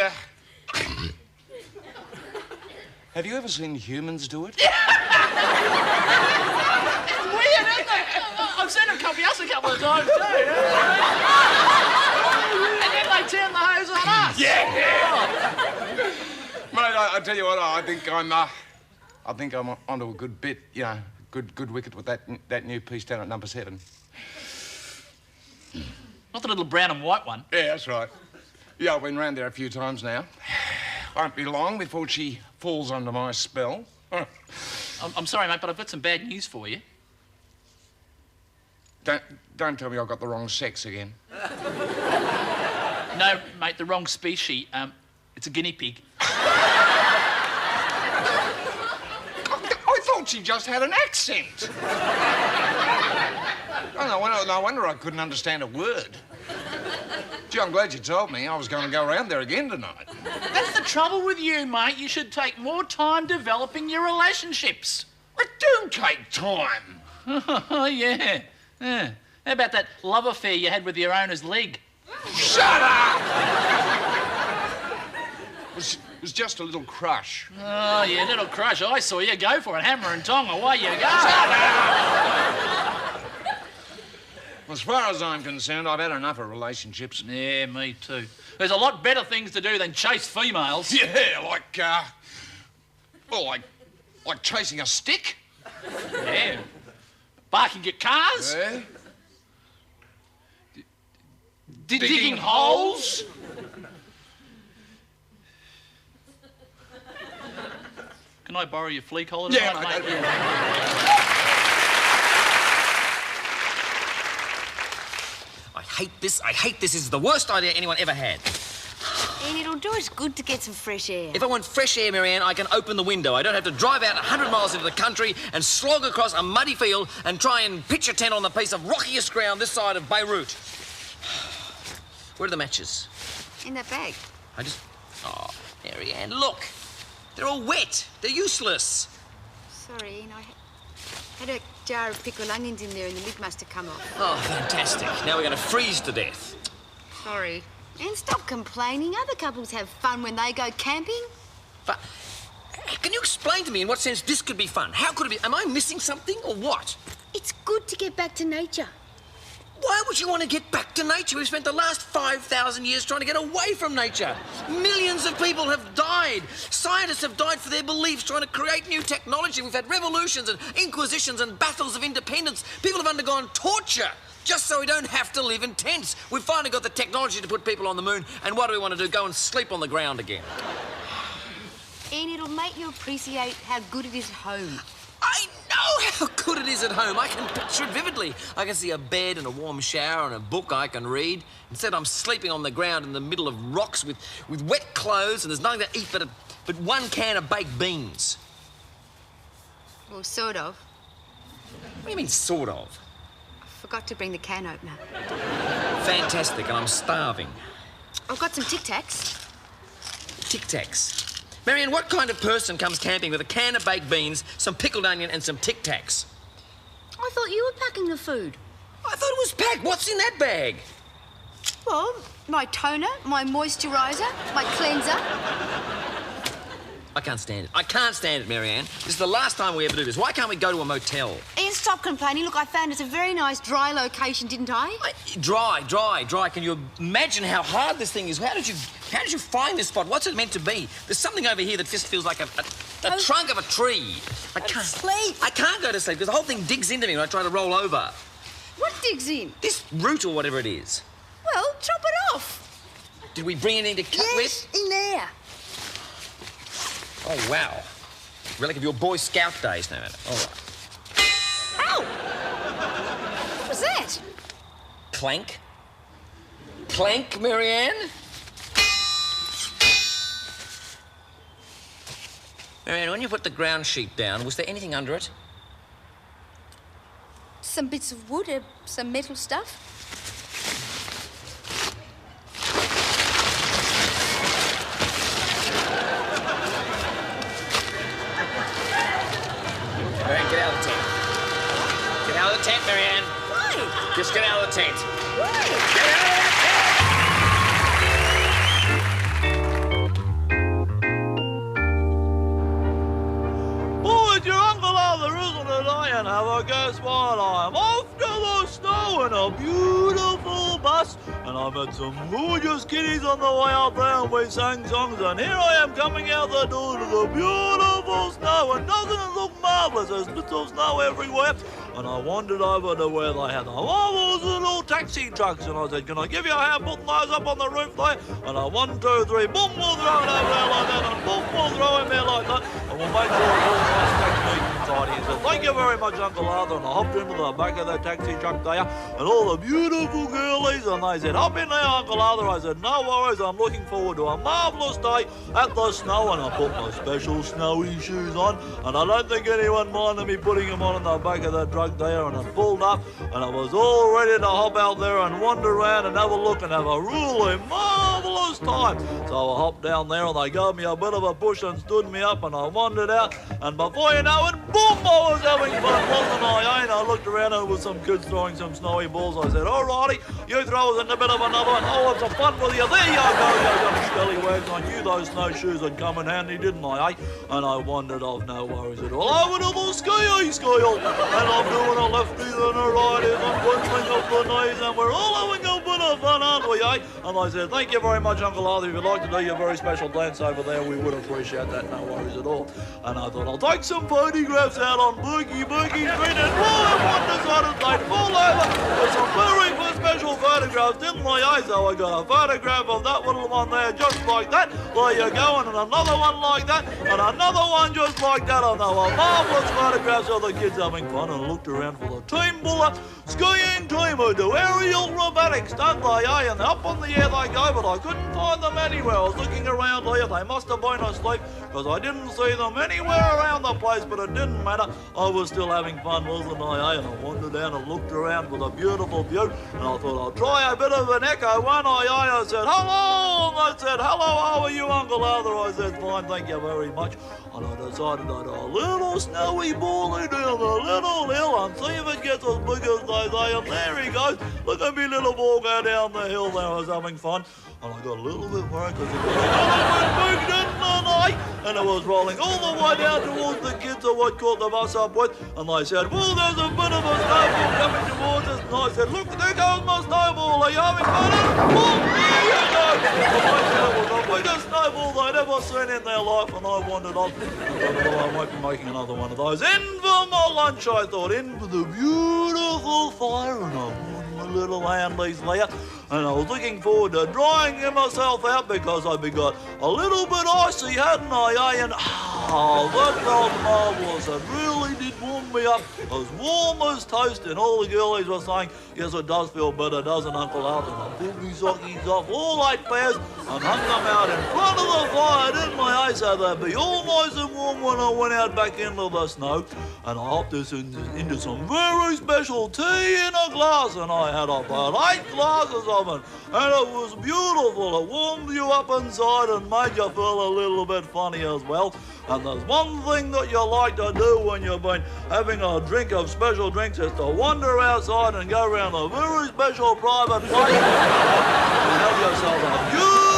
have you ever seen humans do it? It's weird, isn't it? I've seen them copy us a couple of times too. And then they turn the hose on us. Yeah. Mate, I tell you what, I think I'm onto a good bit, you know, good wicket with that new piece down at number 7. Not the little brown and white one. Yeah, that's right. Yeah, I've been round there a few times now. Won't be long before she falls under my spell. I'm sorry, mate, but I've got some bad news for you. Don't tell me I've got the wrong sex again. No, mate, the wrong species. It's a guinea pig. I thought she just had an accent. Oh, no wonder I couldn't understand a word. Gee, I'm glad you told me. I was going to go around there again tonight. That's the trouble with you, mate. You should take more time developing your relationships. It do take time. Oh, yeah. How about that love affair you had with your owner's leg? Shut up! It was just a little crush. Oh, yeah, little crush. I saw you go for it, hammer and tong, away you go. Shut up! As far as I'm concerned, I've had enough of relationships. Yeah, me too. There's a lot better things to do than chase females. Yeah, like chasing a stick. Yeah. Barking at cars. Yeah. Digging holes. Can I borrow your flea collar? Yeah, tonight, mate? I hate this. This is the worst idea anyone ever had. And it'll do us good to get some fresh air. If I want fresh air, Marianne, I can open the window. I don't have to drive out 100 miles into the country and slog across a muddy field and try and pitch a tent on the piece of rockiest ground this side of Beirut. Where are the matches? In that bag. Oh, Marianne, look. They're all wet. They're useless. Sorry, Ian, I had a jar of pickled onions in there and the lid must have come off. Oh, fantastic. Now we're going to freeze to death. Sorry. And stop complaining. Other couples have fun when they go camping. But can you explain to me in what sense this could be fun? How could it be? Am I missing something or what? It's good to get back to nature. Why would you want to get back to nature? We've spent the last 5,000 years trying to get away from nature. Millions of people have died. Scientists have died for their beliefs, trying to create new technology. We've had revolutions and inquisitions and battles of independence. People have undergone torture just so we don't have to live in tents. We've finally got the technology to put people on the moon, and what do we want to do? Go and sleep on the ground again. And it'll make you appreciate how good it is at home. I know how good it is at home. I can picture it vividly. I can see a bed and a warm shower and a book I can read. Instead, I'm sleeping on the ground in the middle of rocks with wet clothes, and there's nothing to eat but one can of baked beans. Well, sort of. What do you mean, sort of? I forgot to bring the can opener. Fantastic, and I'm starving. I've got some Tic Tacs. Tic Tacs? Marianne, what kind of person comes camping with a can of baked beans, some pickled onion and some Tic Tacs? I thought you were packing the food. I thought it was packed. What's in that bag? Well, my toner, my moisturiser, my cleanser. I can't stand it. I can't stand it, Marianne. This is the last time we ever do this. Why can't we go to a motel? Ian, stop complaining. Look, I found it's a very nice dry location, didn't I? Dry. Can you imagine how hard this thing is? How did you find this spot? What's it meant to be? There's something over here that just feels like a trunk of a tree. I can't sleep. I can't go to sleep because the whole thing digs into me when I try to roll over. What digs in? This root or whatever it is. Well, chop it off. Did we bring anything to cut with? Yes, in there. Oh, wow. Relic of your Boy Scout days, no matter. All right. Ow! What was that? Clank. plank, Marianne? Marianne, when you put the ground sheet down, was there anything under it? Some bits of wood, some metal stuff. Marianne, get out of the tent. Get out of the tent, Marianne. Why? Just get out of the tent. Why? Get out of the Oh, it's your Uncle Arthur, isn't it? And have a guess what? I'm off to the snow in a beautiful bus. And I met some gorgeous kiddies on the way out there, and we sang songs. And here I am coming out the door to the beautiful snow. And doesn't it look marvellous? There's bits of snow everywhere. And I wandered over to where they had the marvellous little taxi trucks. And I said, can I give you a hand putting those up on the roof there? And I 1, 2, 3, boom, we'll throw it over there like that. And boom, we'll throw him there like that. And we'll make sure it's all nice, neat and tidy. He said, thank you very much, Uncle Arthur. And I hopped into the back of that taxi truck there. And all the beautiful girlies. And they said, hop in there, Uncle Arthur. I said, no worries. I'm looking forward to a marvellous day at the snow. And I put my special snowy shoes on. And I don't think anyone minded me putting them on in the back of that truck there. And I pulled up, and I was all ready to hop out there and wander around and have a look and have a really marvellous time. So I hopped down there, and they gave me a bit of a push and stood me up, and I wandered out, and before you know it, boom, I was having fun, wasn't I? And I looked around, and there was some kids throwing some snowy balls. I said, all righty, you throw us in a bit of another one. I'll have some fun with you. There you go, you young scallywags. I knew those snowshoes would come in handy, didn't I, eh? And I wandered off, no worries at all, over to the ski scale, and I'm doing a lefties and a righties and whistling up the knees, and we're all having a bit of fun, aren't we, eh? And I said, thank you very much, Uncle Arthur. If you'd like to do your very special dance over there, we would appreciate that, no worries at all. And I thought, I'll take some photographs out on Boogie Street, and boy, what decided they'd fall over with some very special photographs, didn't they, eh? So I got a photograph of that little one there, just like that. There you go, and another one like that, and another one just like that. And they were marvellous photographs of the kids having fun, and I looked around for the team buller skiing team who do aerial robotics, don't they, eh? And up in the air they go, but I couldn't find them anywhere. I was looking around here, they must have been asleep, because I didn't see them anywhere around the place, but it didn't matter. I was still having fun, wasn't I, eh? And I wandered down and looked around for the beautiful view, and I thought I'll try a bit of an echo, won't I, eh? I said, hello! And they said, hello, how are you, Uncle Arthur? I said, fine, thank you very much. And I decided I'd do a little snowy bally down the little hill and see if it gets as big as they say. And there he goes. Look at me little ball go down the hill there. I was having fun. And I got a little bit worried because it was a little bit big, didn't I? And it was rolling all the way down towards the kids of what caught the bus up with. And they said, well, there's a bit of a snowball coming towards us. And I said, look, there goes my snowball. Are you having fun? And boom, there you go. And I said, it was the biggest snowball they'd ever seen in their life. And I wandered off. I won't be making another one of those. In for my lunch, I thought, in for the beautiful fire. And I warmed my little handies there. And I was looking forward to drying myself out because I'd be got a little bit icy, hadn't I, eh? And that felt marvellous. It really did warm me up. As warm as toast, and all the girlies were saying, yes, it does feel better, doesn't Uncle Arthur? And I pulled my sockies off, all 8 pairs, and hung them out in front of the fire, didn't I, eh? So they'd be all nice and warm when I went out back into the snow. And I hopped this into some very special tea in a glass, and I had about 8 glasses of it, and it was beautiful. It warmed you up inside and made you feel a little bit funny as well. And there's one thing that you like to do when you've been having a drink of special drinks is to wander outside and go around a very special private place and have yourself a beautiful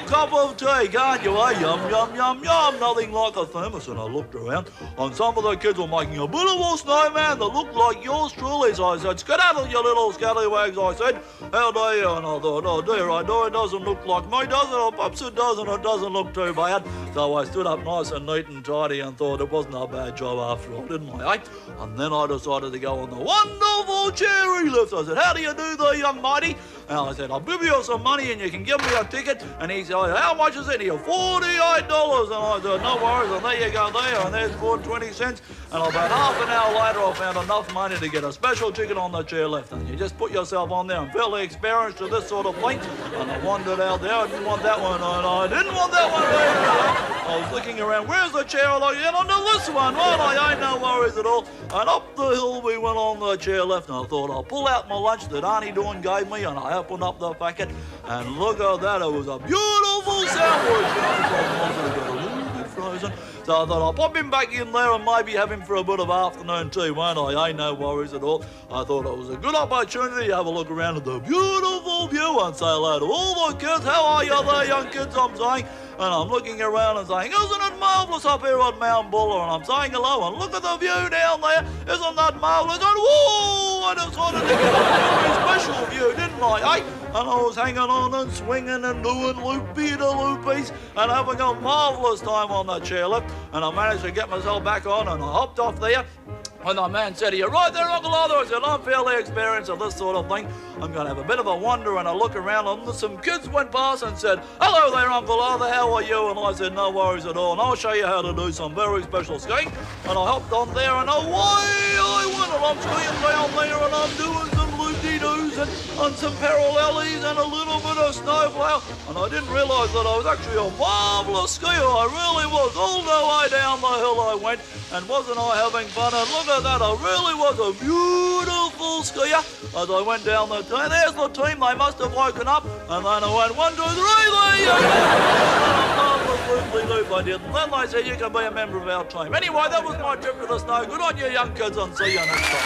cup of tea, can't you, eh? Yum, yum, yum, yum. Nothing like a thermos. And I looked around, and some of the kids were making a bit of a snowman that looked like yours truly. So I said, skedaddle, you little scallywags, I said. How do you? And I thought, oh dear, I know it doesn't look like me, does it? Or perhaps it does, and it doesn't look too bad. So I stood up nice and neat and tidy and thought it wasn't a bad job after all, didn't I, eh? And then I decided to go on the wonderful cherry lift. I said, how do you do there, young matey? And I said, I'll give you some money and you can give me a ticket. And he said, how much is it here? $48. And I said, no worries. And there you go there. And there's 20 cents. And about half an hour later, I found enough money to get a special ticket on the chairlift. And you just put yourself on there. I'm fairly experienced to this sort of thing. And I wandered out there. I didn't want that one. And I didn't want that one either. I was looking around. Where's the chair? I like, on to this one. Well, I ain't no worries at all. And up the hill we went on the chairlift. And I thought, I'll pull out my lunch that Auntie Dawn gave me. And I opened up the packet. And look at that. It was a beautiful sandwich. Frozen. So I thought I'll pop him back in there and maybe have him for a bit of afternoon tea, won't I? Ain't no worries at all. I thought it was a good opportunity to have a look around at the beautiful view and say hello to all the kids. How are you there, young kids, I'm saying? And I'm looking around and saying, isn't it marvellous up here at Mount Buller? And I'm saying hello and look at the view down there. Isn't that marvellous? And whoa, I just wanted to get a very special view, didn't I, eh? And I was hanging on and swinging and doing loopy-de-loopies and having a marvellous time on that chairlift. And I managed to get myself back on and I hopped off there. And the man said, are you right there, Uncle Arthur? I said, I'm fairly experienced at this sort of thing. I'm going to have a bit of a wander and a look around. And some kids went past and said, hello there, Uncle Arthur, how are you? And I said, no worries at all. And I'll show you how to do some very special skiing. And I hopped on there and away I went. And I'm skiing down there and I'm doing some loop-de-doos and some parallelies and a little bit of snowplow. And I didn't realise that I was actually a marvellous skier. I really was. All the way down the hill I went. And wasn't I having fun? And look at that, I really was a beautiful skier as I went down the team. There's the team, they must have woken up. And then I went 1, 2, 3, there you go. Loop I did. And then they said, you can be a member of our team. Anyway, that was my trip to the snow. Good on you, young kids, and see you next time.